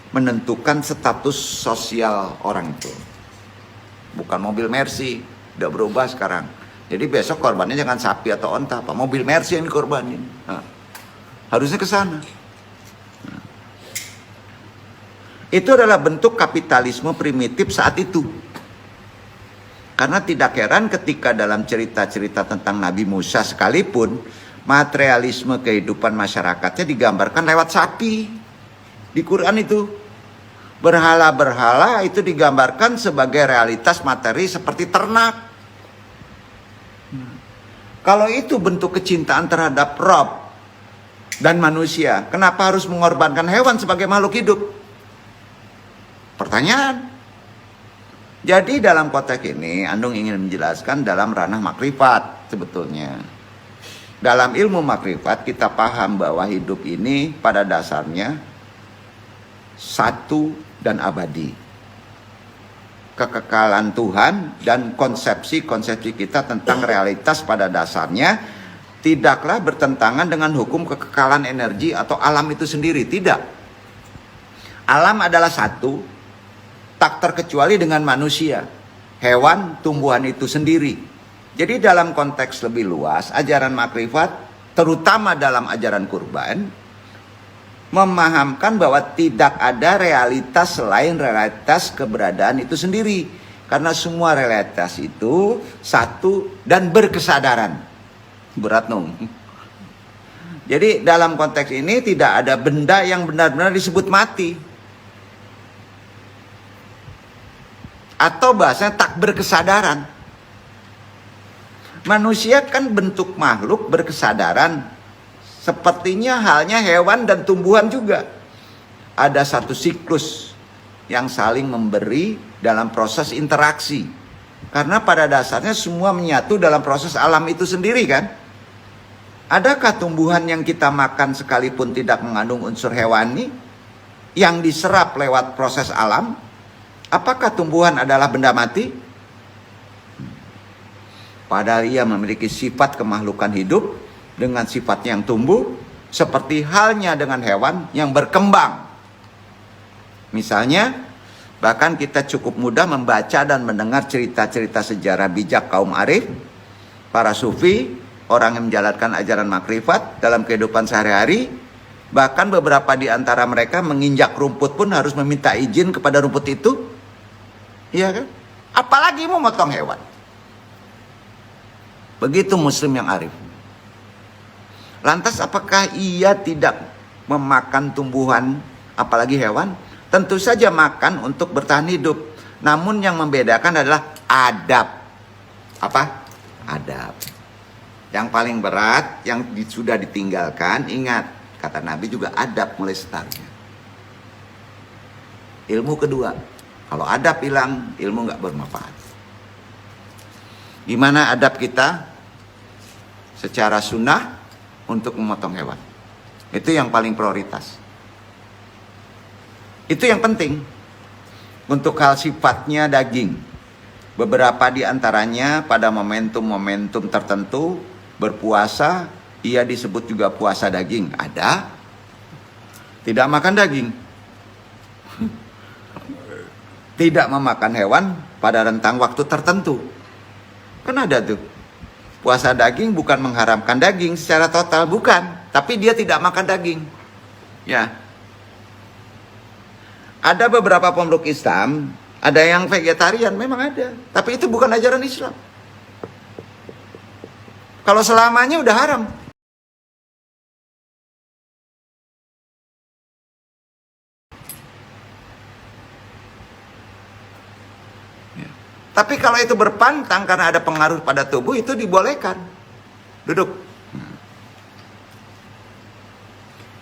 menentukan status sosial orang itu. Bukan mobil Mercy, udah berubah sekarang. Jadi besok korbannya jangan sapi atau onta, Pak. Mobil Mercy yang dikorbanin. Harusnya ke sana. Itu adalah bentuk kapitalisme primitif saat itu. Karena tidak heran ketika dalam cerita-cerita tentang Nabi Musa sekalipun, materialisme kehidupan masyarakatnya digambarkan lewat sapi. Di Quran itu. Berhala-berhala itu digambarkan sebagai realitas materi seperti ternak. Kalau itu bentuk kecintaan terhadap Rob dan manusia, kenapa harus mengorbankan hewan sebagai makhluk hidup? Pertanyaan. Jadi dalam konteks ini, Andung ingin menjelaskan dalam ranah makrifat sebetulnya. Dalam ilmu makrifat kita paham bahwa hidup ini pada dasarnya satu dan abadi. Kekekalan Tuhan dan konsepsi-konsepsi kita tentang realitas pada dasarnya tidaklah bertentangan dengan hukum kekekalan energi atau alam itu sendiri. Tidak. Alam adalah satu, tak terkecuali dengan manusia, hewan, tumbuhan itu sendiri. Jadi dalam konteks lebih luas, ajaran makrifat, terutama dalam ajaran kurban, memahamkan bahwa tidak ada realitas selain realitas keberadaan itu sendiri. Karena semua realitas itu satu dan berkesadaran. Berat dong. Jadi dalam konteks ini tidak ada benda yang benar-benar disebut mati. Atau bahasanya tak berkesadaran. Manusia kan bentuk makhluk berkesadaran. Sepertinya halnya hewan dan tumbuhan juga. Ada satu siklus yang saling memberi dalam proses interaksi. Karena pada dasarnya semua menyatu dalam proses alam itu sendiri kan. Adakah tumbuhan yang kita makan sekalipun tidak mengandung unsur hewani yang diserap lewat proses alam? Apakah tumbuhan adalah benda mati? Padahal ia memiliki sifat kemakhlukan hidup dengan sifatnya yang tumbuh, seperti halnya dengan hewan yang berkembang. Misalnya, bahkan kita cukup mudah membaca dan mendengar cerita-cerita sejarah bijak kaum arif, para sufi, orang yang menjalankan ajaran makrifat dalam kehidupan sehari-hari. Bahkan beberapa di antara mereka menginjak rumput pun harus meminta izin kepada rumput itu. Iya kan? Apalagi mau motong hewan. Begitu muslim yang arif. Lantas apakah ia tidak memakan tumbuhan apalagi hewan? Tentu saja makan untuk bertahan hidup. Namun yang membedakan adalah adab. Apa? Adab. Yang paling berat yang sudah ditinggalkan, ingat kata Nabi juga adab mulai startnya. Ilmu kedua. Kalau adab hilang, ilmu nggak bermanfaat. Gimana adab kita? Secara sunnah untuk memotong hewan. Itu yang paling prioritas. Itu yang penting. Untuk hal sifatnya daging. Beberapa di antaranya pada momentum-momentum tertentu berpuasa, ia disebut juga puasa daging. Ada. Tidak makan daging. Tidak memakan hewan pada rentang waktu tertentu. Kan ada tuh. Puasa daging bukan mengharamkan daging secara total, bukan. Tapi dia tidak makan daging. Ya. Ada beberapa pemeluk Islam, ada yang vegetarian, memang ada. Tapi itu bukan ajaran Islam. Kalau selamanya udah haram. Ya. Tapi kalau itu berpantang karena ada pengaruh pada tubuh, itu dibolehkan. Duduk.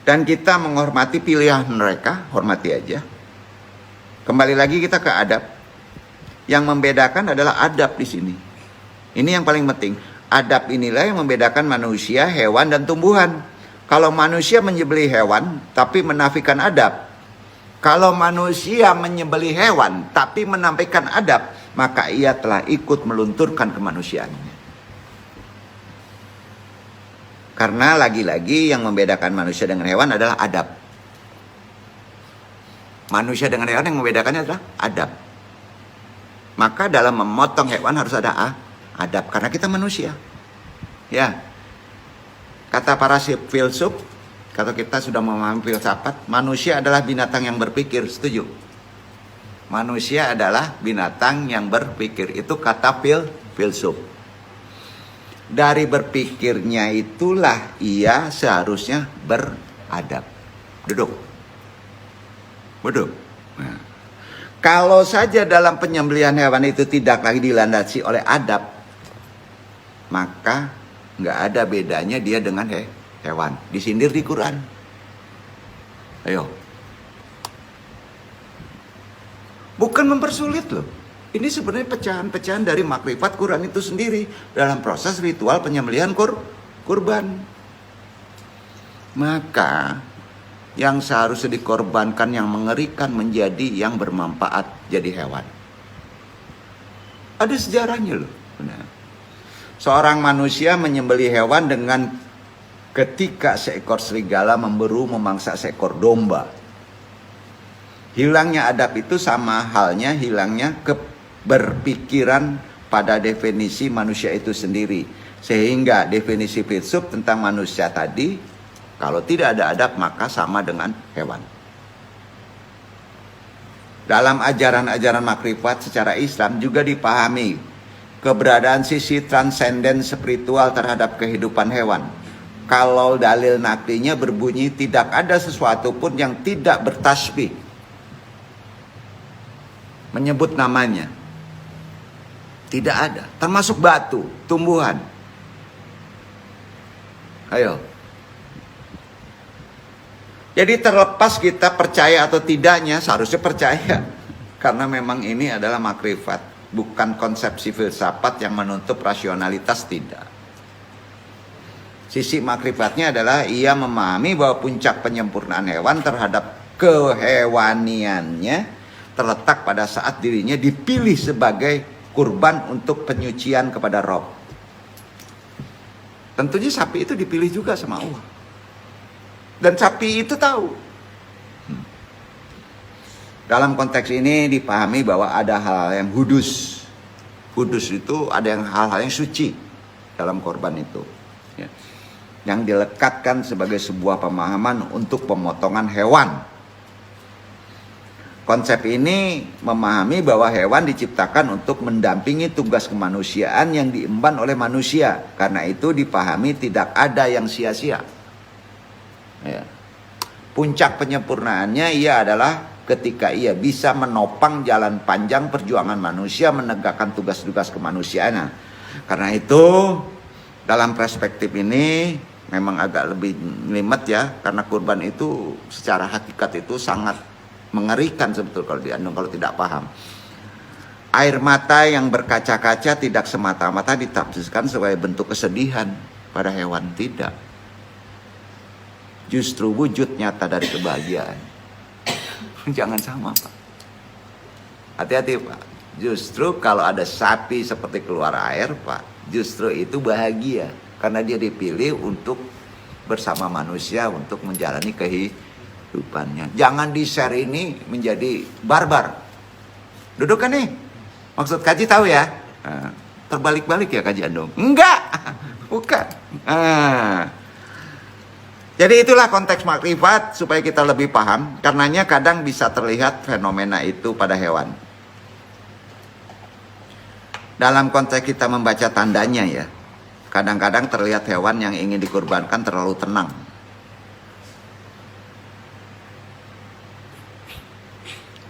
Dan kita menghormati pilihan mereka, hormati aja. Kembali lagi kita ke adab. Yang membedakan adalah adab di sini. Ini yang paling penting. Adab inilah yang membedakan manusia, hewan, dan tumbuhan. Kalau manusia menyembelih hewan, tapi menafikan adab. Kalau manusia menyembelih hewan, tapi menampilkan adab, maka ia telah ikut melunturkan kemanusiaannya. Karena lagi-lagi yang membedakan manusia dengan hewan adalah adab. Manusia dengan hewan yang membedakannya adalah adab. Maka dalam memotong hewan harus ada adab. Karena kita manusia. Ya. Kata para filsuf, kalau kita sudah memahami filsafat, manusia adalah binatang yang berpikir. Setuju? Manusia adalah binatang yang berpikir. Itu kata filsuf. Dari berpikirnya itulah ia seharusnya beradab. Duduk. Duduk. Nah. Kalau saja dalam penyembelihan hewan itu tidak lagi dilandasi oleh adab, maka nggak ada bedanya dia dengan hewan. Disindir di Quran. Ayo. Bukan mempersulit loh. Ini sebenarnya pecahan-pecahan dari makrifat Quran itu sendiri dalam proses ritual penyembelihan kurban. Maka yang seharusnya dikorbankan yang mengerikan menjadi yang bermanfaat jadi hewan. Ada sejarahnya loh. Benar. Seorang manusia menyembelih hewan dengan ketika seekor serigala memburu memangsa seekor domba. Hilangnya adab itu sama halnya hilangnya berpikiran pada definisi manusia itu sendiri. Sehingga definisi filsuf tentang manusia tadi, kalau tidak ada adab maka sama dengan hewan. Dalam ajaran-ajaran makrifat secara Islam juga dipahami keberadaan sisi transenden spiritual terhadap kehidupan hewan. Kalau dalil naklinya berbunyi tidak ada sesuatu pun yang tidak bertasbih. Menyebut namanya. Tidak ada. Termasuk batu, tumbuhan. Ayo. Jadi terlepas kita percaya atau tidaknya, seharusnya percaya. Karena memang ini adalah makrifat. Bukan konsepsi filsafat yang menutup rasionalitas, tidak. Sisi makrifatnya adalah ia memahami bahwa puncak penyempurnaan hewan terhadap kehewaniannya terletak pada saat dirinya dipilih sebagai kurban untuk penyucian kepada Rob. Tentunya sapi itu dipilih juga sama Allah. Dan sapi itu tahu. Dalam konteks ini dipahami bahwa ada hal-hal yang hudus. Hudus itu ada yang hal-hal yang suci dalam korban itu. Ya. Yang dilekatkan sebagai sebuah pemahaman untuk pemotongan hewan. Konsep ini memahami bahwa hewan diciptakan untuk mendampingi tugas kemanusiaan yang diemban oleh manusia. Karena itu dipahami tidak ada yang sia-sia. Ya. Puncak penyempurnaannya ia adalah ketika ia bisa menopang jalan panjang perjuangan manusia menegakkan tugas-tugas kemanusiaan. Karena itu dalam perspektif ini memang agak lebih jelimet ya. Karena kurban itu secara hakikat itu sangat mengerikan sebetulnya kalau tidak paham. Air mata yang berkaca-kaca tidak semata-mata ditafsirkan sebagai bentuk kesedihan pada hewan, tidak. Justru wujud nyata dari kebahagiaan. Jangan sama, Pak. Hati-hati, Pak. Justru kalau ada sapi seperti keluar air, Pak, justru itu bahagia karena dia dipilih untuk bersama manusia untuk menjalani kehidupannya. Jangan di-share ini menjadi barbar. Duduk kan nih? Maksud kaji tahu ya? Nah, terbalik-balik ya kaji Andong? Enggak! Bukan. Jadi itulah konteks makrifat supaya kita lebih paham. Karenanya kadang bisa terlihat fenomena itu pada hewan. Dalam konteks kita membaca tandanya ya. Kadang-kadang terlihat hewan yang ingin dikurbankan terlalu tenang.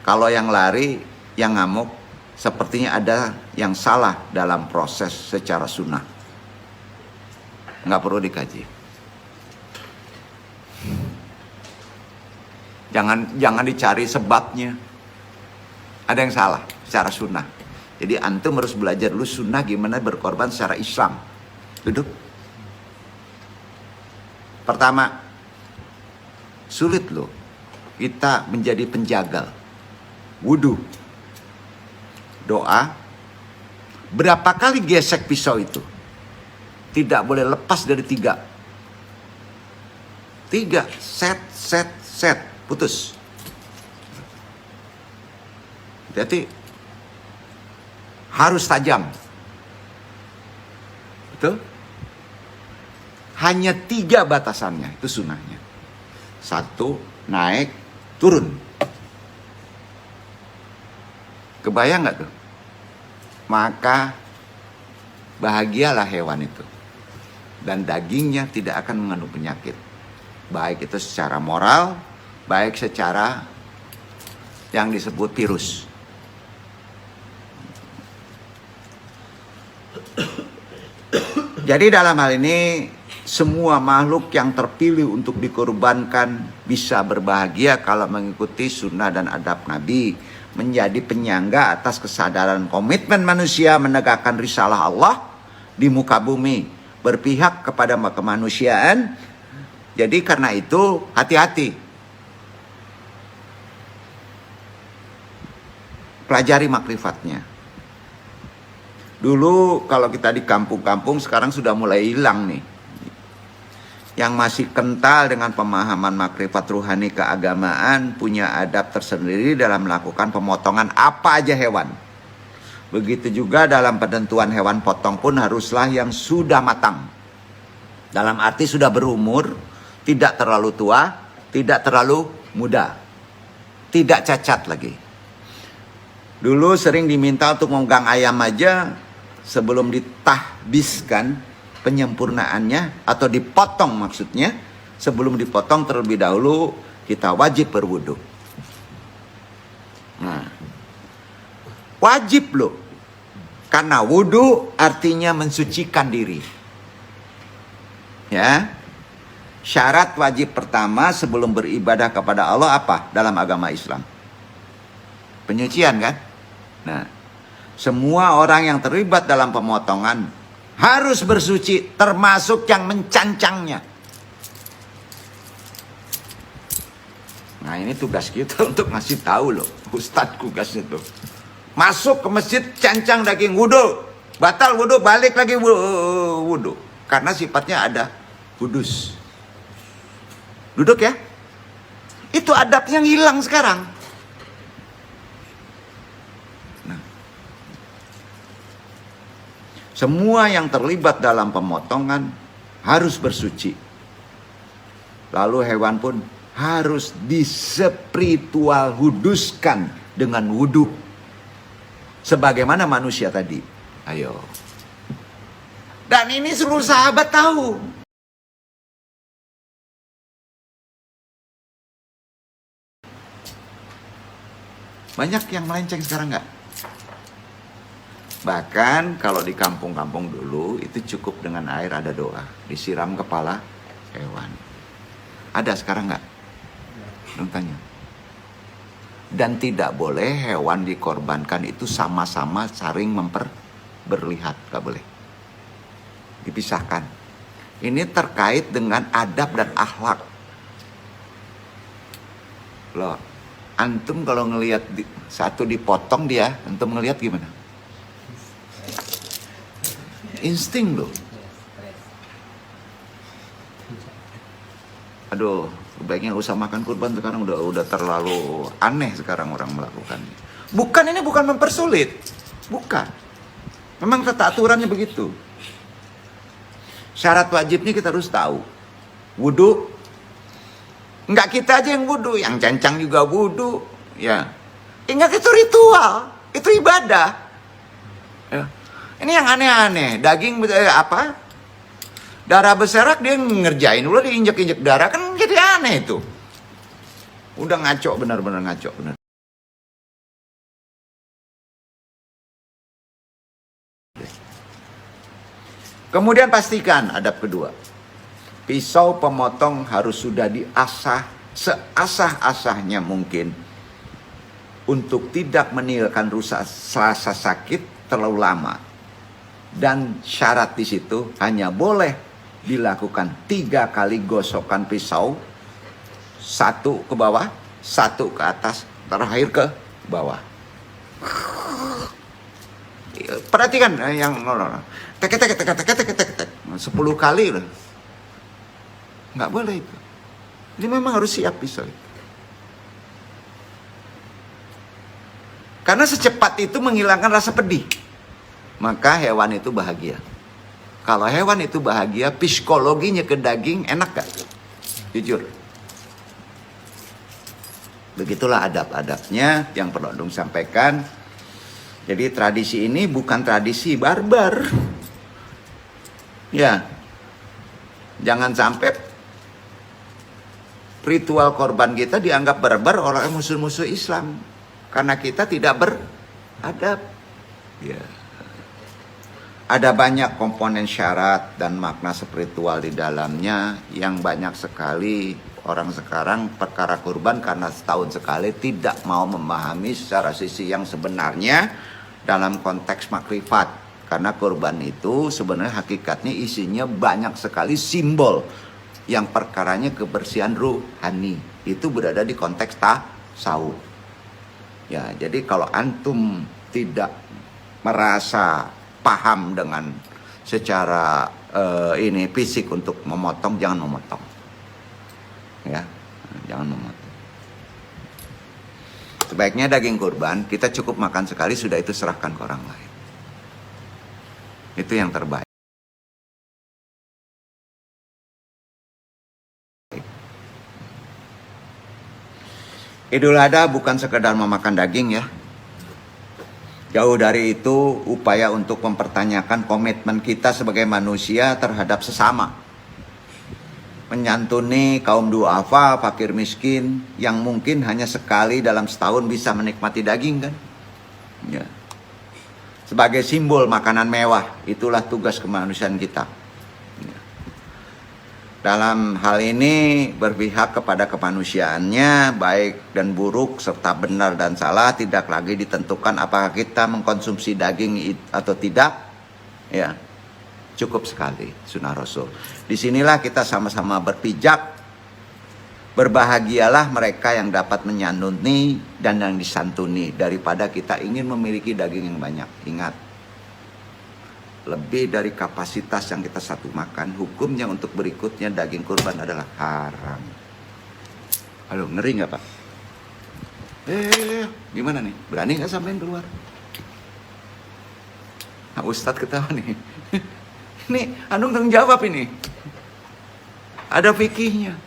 Kalau yang lari, yang ngamuk, sepertinya ada yang salah dalam proses secara sunnah. Nggak perlu dikaji. Jangan dicari sebabnya. Ada yang salah secara sunnah. Jadi antum harus belajar dulu sunnah gimana berkorban secara Islam. Duduk. Pertama, sulit loh kita menjadi penjagal. Wudu, doa, berapa kali gesek pisau itu? Tidak boleh lepas dari 3. 3, set, putus. Jadi harus tajam. Betul? Hanya 3 batasannya, itu sunnahnya. 1, naik, turun. Kebayang nggak tuh? Maka bahagialah hewan itu. Dan dagingnya tidak akan mengandung penyakit. Baik itu secara moral, baik secara yang disebut virus. Jadi dalam hal ini semua makhluk yang terpilih untuk dikorbankan bisa berbahagia kalau mengikuti sunnah dan adab Nabi, menjadi penyangga atas kesadaran komitmen manusia menegakkan risalah Allah di muka bumi, berpihak kepada kemanusiaan. Jadi karena itu hati-hati. Pelajari makrifatnya. Dulu kalau kita di kampung-kampung sekarang sudah mulai hilang nih. Yang masih kental dengan pemahaman makrifat ruhani keagamaan punya adab tersendiri dalam melakukan pemotongan apa aja hewan. Begitu juga dalam penentuan hewan potong pun haruslah yang sudah matang. Dalam arti sudah berumur, tidak terlalu tua, tidak terlalu muda. Tidak cacat lagi. Dulu sering diminta untuk memegang ayam aja sebelum ditahbiskan penyempurnaannya atau dipotong maksudnya. Sebelum dipotong terlebih dahulu kita wajib berwudu. Nah, wajib loh. Karena wudu artinya mensucikan diri. Ya. Syarat wajib pertama sebelum beribadah kepada Allah apa dalam agama Islam? Penyucian kan? Nah, semua orang yang terlibat dalam pemotongan harus bersuci, termasuk yang mencancangnya. Nah ini tugas kita untuk ngasih tahu loh, Ustadz tugasnya tuh. Masuk ke masjid, cancang daging, wudu. Batal wudu, balik lagi wudu. Karena sifatnya ada kudus. Duduk ya. Itu adabnya yang hilang sekarang. Semua yang terlibat dalam pemotongan harus bersuci. Lalu hewan pun harus dispiritual huduskan dengan wudhu. Sebagaimana manusia tadi. Ayo. Dan ini seluruh sahabat tahu. Banyak yang melenceng sekarang nggak? Bahkan kalau di kampung-kampung dulu itu cukup dengan air ada doa, disiram kepala hewan. Ada sekarang nggak? Dong tanya. Dan tidak boleh hewan dikorbankan itu sama-sama saling berlihat, nggak boleh. Dipisahkan. Ini terkait dengan adab dan akhlak. Loh, antum kalau ngelihat satu dipotong dia, antum ngelihat gimana? Insting loh. Aduh, sebaiknya usah makan kurban sekarang udah terlalu aneh sekarang orang melakukannya. Ini bukan mempersulit. Bukan. Memang tata aturannya begitu. Syarat wajibnya kita harus tahu. Wudhu. Enggak kita aja yang wudhu, yang cancang juga wudhu. Ya. Ingat itu ritual, itu ibadah. Ya. Ini yang aneh-aneh. Daging darah berserak dia ngerjain dulu, diinjek-injek darah, kan jadi aneh itu. Udah ngaco, benar-benar ngaco, benar. Kemudian pastikan adab kedua. Pisau pemotong harus sudah diasah seasah-asahnya mungkin untuk tidak meninggalkan rasa sakit terlalu lama. Dan syarat di situ hanya boleh dilakukan 3 kali gosokan pisau, 1 ke bawah, 1 ke atas, terakhir ke bawah. Perhatikan yang 10 kali loh. Nggak boleh itu. Ini memang harus siap pisau itu. Karena secepat itu menghilangkan rasa pedih, maka hewan itu bahagia. Kalau hewan itu bahagia, psikologinya ke daging enak gak? Jujur. Begitulah adab-adabnya yang perlu Dong sampaikan. Jadi tradisi ini bukan tradisi barbar. Ya. Jangan sampai ritual korban kita dianggap barbar oleh musuh-musuh Islam. Karena kita tidak beradab. Ya. Ada banyak komponen syarat dan makna spiritual di dalamnya yang banyak sekali orang sekarang perkara kurban karena setahun sekali tidak mau memahami secara sisi yang sebenarnya dalam konteks makrifat. Karena kurban itu sebenarnya hakikatnya isinya banyak sekali simbol yang perkaranya kebersihan ruhani. Itu berada di konteks tasawuf. Ya, jadi kalau antum tidak merasa paham dengan secara ini fisik untuk memotong, jangan memotong. Ya, jangan memotong. Sebaiknya daging kurban kita cukup makan sekali, sudah itu serahkan ke orang lain. Itu yang terbaik. Idul Adha bukan sekedar memakan daging ya. Jauh dari itu upaya untuk mempertanyakan komitmen kita sebagai manusia terhadap sesama. Menyantuni kaum duafa, fakir miskin yang mungkin hanya sekali dalam setahun bisa menikmati daging kan. Ya. Sebagai simbol makanan mewah, itulah tugas kemanusiaan kita. Ya. Dalam hal ini berpihak kepada kemanusiaannya, baik dan buruk serta benar dan salah tidak lagi ditentukan apakah kita mengkonsumsi daging atau tidak. Ya, cukup sekali sunnah Rasul. Disinilah kita sama-sama berpijak. Berbahagialah mereka yang dapat menyantuni dan yang disantuni daripada kita ingin memiliki daging yang banyak. Ingat, lebih dari kapasitas yang kita satu makan, hukumnya untuk berikutnya daging kurban adalah haram. Aduh, ngeri nggak Pak? Gimana nih? Berani nggak sampein keluar? Nah, Ustadz ketawa nih. Ini Anung tanggung jawab ini. Ada fikihnya.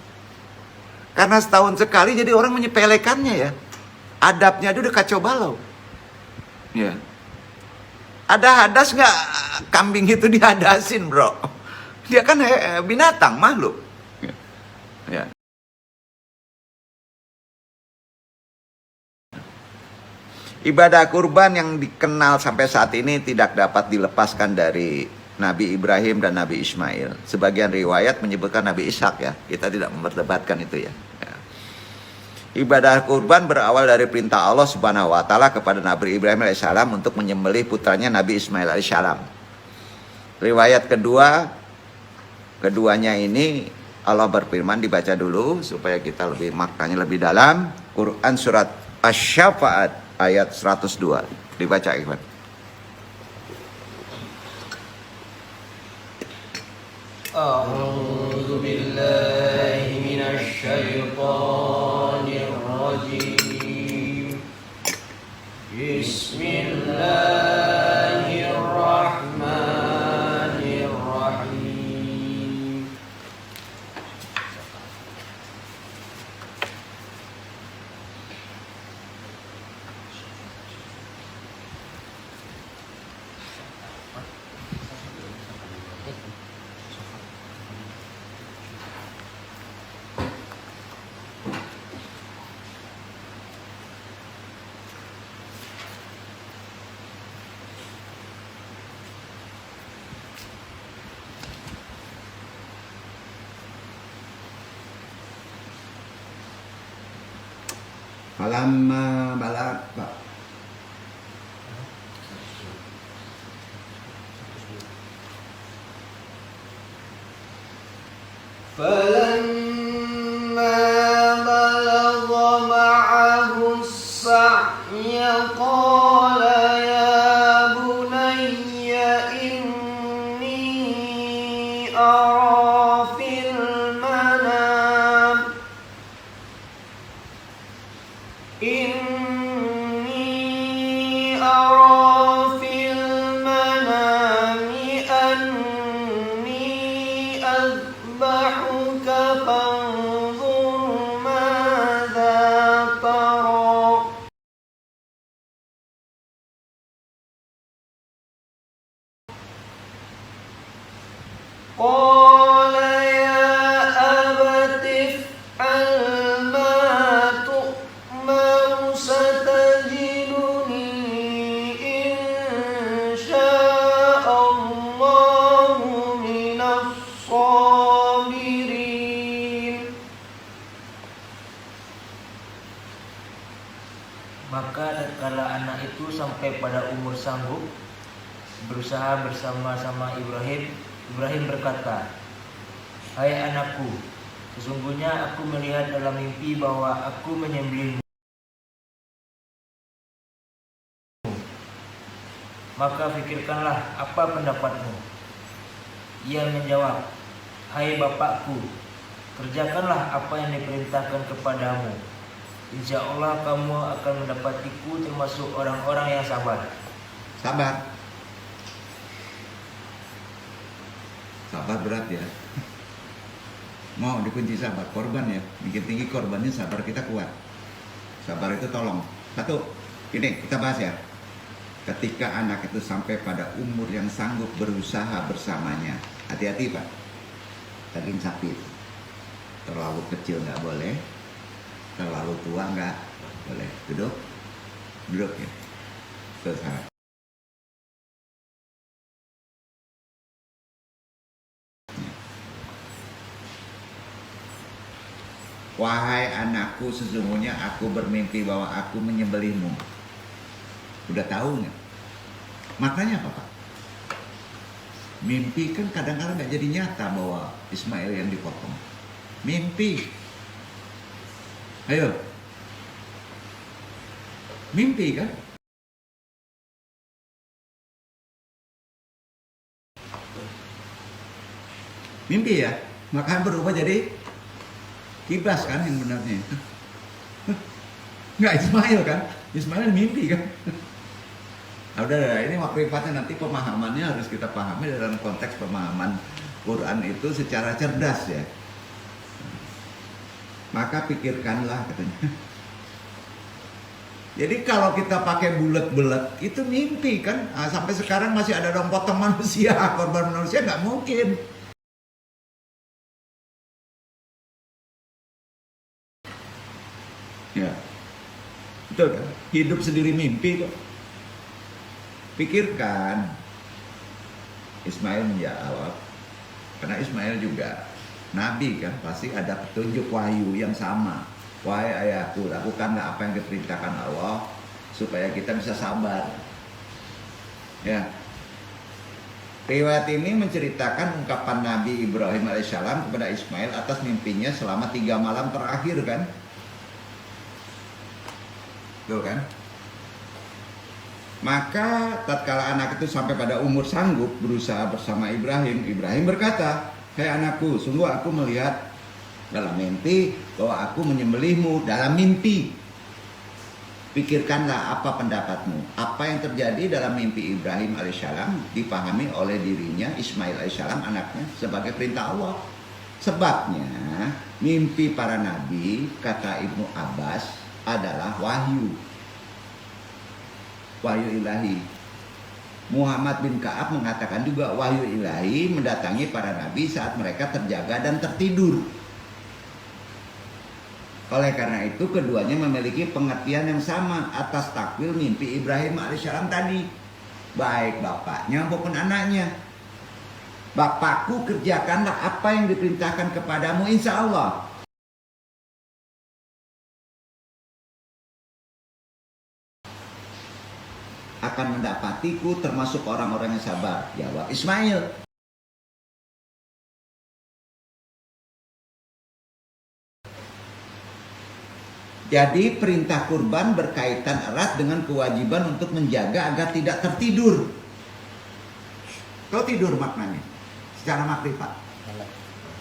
Karena setahun sekali jadi orang menyepelekannya ya. Adabnya itu udah kacau balau. Ya. Ada hadas nggak kambing itu dihadasin, bro? Dia kan binatang, makhluk. Ya. Ibadah kurban yang dikenal sampai saat ini tidak dapat dilepaskan dari Nabi Ibrahim dan Nabi Ismail. Sebagian riwayat menyebutkan Nabi Ishak ya. Kita tidak memperdebatkan itu ya. Ibadah kurban berawal dari perintah Allah Subhanahu wa taala kepada Nabi Ibrahim alaihissalam untuk menyembelih putranya Nabi Ismail alaihissalam. Riwayat keduanya ini Allah berfirman, dibaca dulu supaya kita lebih maknanya lebih dalam. Quran surat Asy-Syafa'at ayat 102. Dibaca Ikhwan. A'udzu billahi minasy syaithanir rajim. Bismillahirrahmanirrahim. Falamma balagha فلما بلغ معه السعي قال يا بني إني أرى في المنام أني أذبحك فانظر ماذا ترى قال يا أبت افعل ما تؤمر ستجدني إن شاء الله من الصابرين. Maka tatkala anak itu sampai pada umur sanggup berusaha bersama-sama Ibrahim berkata, "Hai anakku, sesungguhnya aku melihat dalam mimpi bahwa aku menyembelihmu. Maka pikirkanlah apa pendapatmu." Ia menjawab, "Hai bapakku, kerjakanlah apa yang diperintahkan kepadamu. Insya Allah kamu akan mendapatiku termasuk orang-orang yang sabar." Sabar. Sabar berat ya. Mau dikunci sabar, korban ya. Bikin tinggi korbannya, sabar kita kuat. Sabar itu tolong. Satu, ini kita bahas ya. Ketika anak itu sampai pada umur yang sanggup berusaha bersamanya. Hati-hati Pak. Daging sapi. Terlalu kecil nggak boleh. Terlalu tua nggak boleh. Duduk. Duduk ya. Selesai. Wahai anakku, sesungguhnya aku bermimpi bahwa aku menyembelihmu. Udah tahu nggak? Maknanya apa Pak? Mimpi kan kadang-kadang nggak jadi nyata bahwa Ismail yang dipotong. Mimpi. Ayo. Mimpi kan? Mimpi ya? Maka berubah jadi kibas kan yang benarnya. Nggak Ismail kan? Ismail mimpi kan? Nah, udah, ini makrifatnya nanti pemahamannya harus kita pahami dalam konteks pemahaman Quran itu secara cerdas ya. Maka pikirkanlah katanya. Jadi kalau kita pakai bulat-bulat itu mimpi kan. Nah, sampai sekarang masih ada dong potong manusia, korban manusia, nggak mungkin. Ya, betul kan? Hidup sendiri mimpi kok. Pikirkan. Ismail menjawab, karena Ismail juga nabi kan, pasti ada petunjuk wahyu yang sama. Wahai ayahku, lakukanlah apa yang diperintahkan Allah supaya kita bisa sabar. Ya. Riwayat ini menceritakan ungkapan Nabi Ibrahim alaihissalam kepada Ismail atas mimpinya selama 3 malam terakhir kan. Betul kan? Maka tatkala anak itu sampai pada umur sanggup berusaha bersama Ibrahim, Ibrahim berkata, "Hei anakku, sungguh aku melihat dalam mimpi bahwa aku menyembelihmu dalam mimpi. Pikirkanlah apa pendapatmu." Apa yang terjadi dalam mimpi Ibrahim alaihissalam dipahami oleh dirinya Ismail alaihissalam anaknya sebagai perintah Allah. Sebabnya mimpi para nabi, kata Ibnu Abbas, adalah wahyu ilahi. Muhammad bin Ka'ab mengatakan juga wahyu ilahi mendatangi para nabi saat mereka terjaga dan tertidur. Oleh karena itu keduanya memiliki pengertian yang sama atas takwil mimpi Ibrahim alaihissalam tadi, baik bapaknya maupun anaknya. Bapakku, kerjakanlah apa yang diperintahkan kepadamu, insya Allah akan mendapatiku termasuk orang-orang yang sabar, jawab Ismail. Jadi perintah kurban berkaitan erat dengan kewajiban untuk menjaga agar tidak tertidur. Kau tidur maknanya secara makrifat.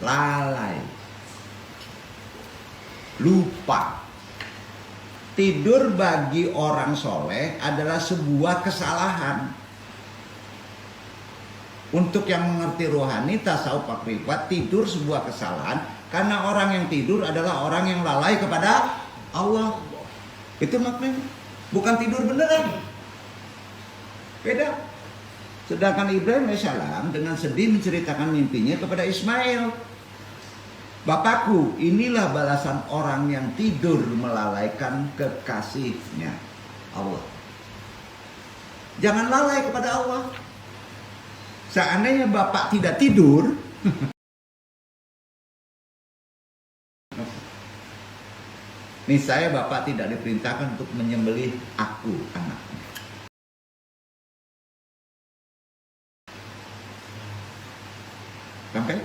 Lalai. Lupa. Tidur bagi orang soleh adalah sebuah kesalahan. Untuk yang mengerti rohani, tasawuf makrifat, tidur sebuah kesalahan karena orang yang tidur adalah orang yang lalai kepada Allah. Itu maknanya. Bukan tidur beneran. Beda. Sedangkan Ibrahim alaihissalam dengan sedih menceritakan mimpinya kepada Ismail. Bapakku, inilah balasan orang yang tidur melalaikan kekasihnya, Allah. Jangan lalai kepada Allah. Seandainya bapak tidak tidur, niscaya bapak tidak diperintahkan untuk menyembelih aku, anaknya. Sampai?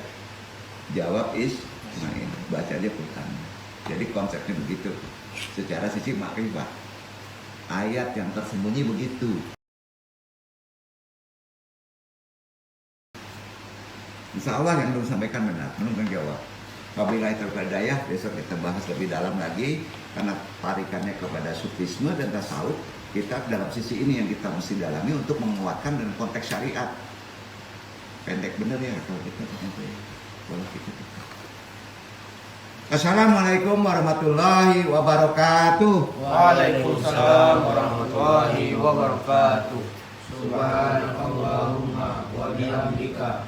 Jawab Ismail. Baca aja Quran. Jadi konsepnya begitu. Secara sisi makrifat, ayat yang tersembunyi begitu. Insya Allah yang belum sampaikan benar, belum jawab. Wabillahi taufiq wal hidayah, besok kita bahas lebih dalam lagi karena tarikannya kepada sufisme dan tasawuf. Kita dalam sisi ini yang kita mesti dalami untuk menguatkan dalam konteks syariat. Pendek bener ya kalau kita kalau kita. Assalamualaikum warahmatullahi wabarakatuh. Waalaikumsalam warahmatullahi wabarakatuh. Subhanallahumma wa bihamdika.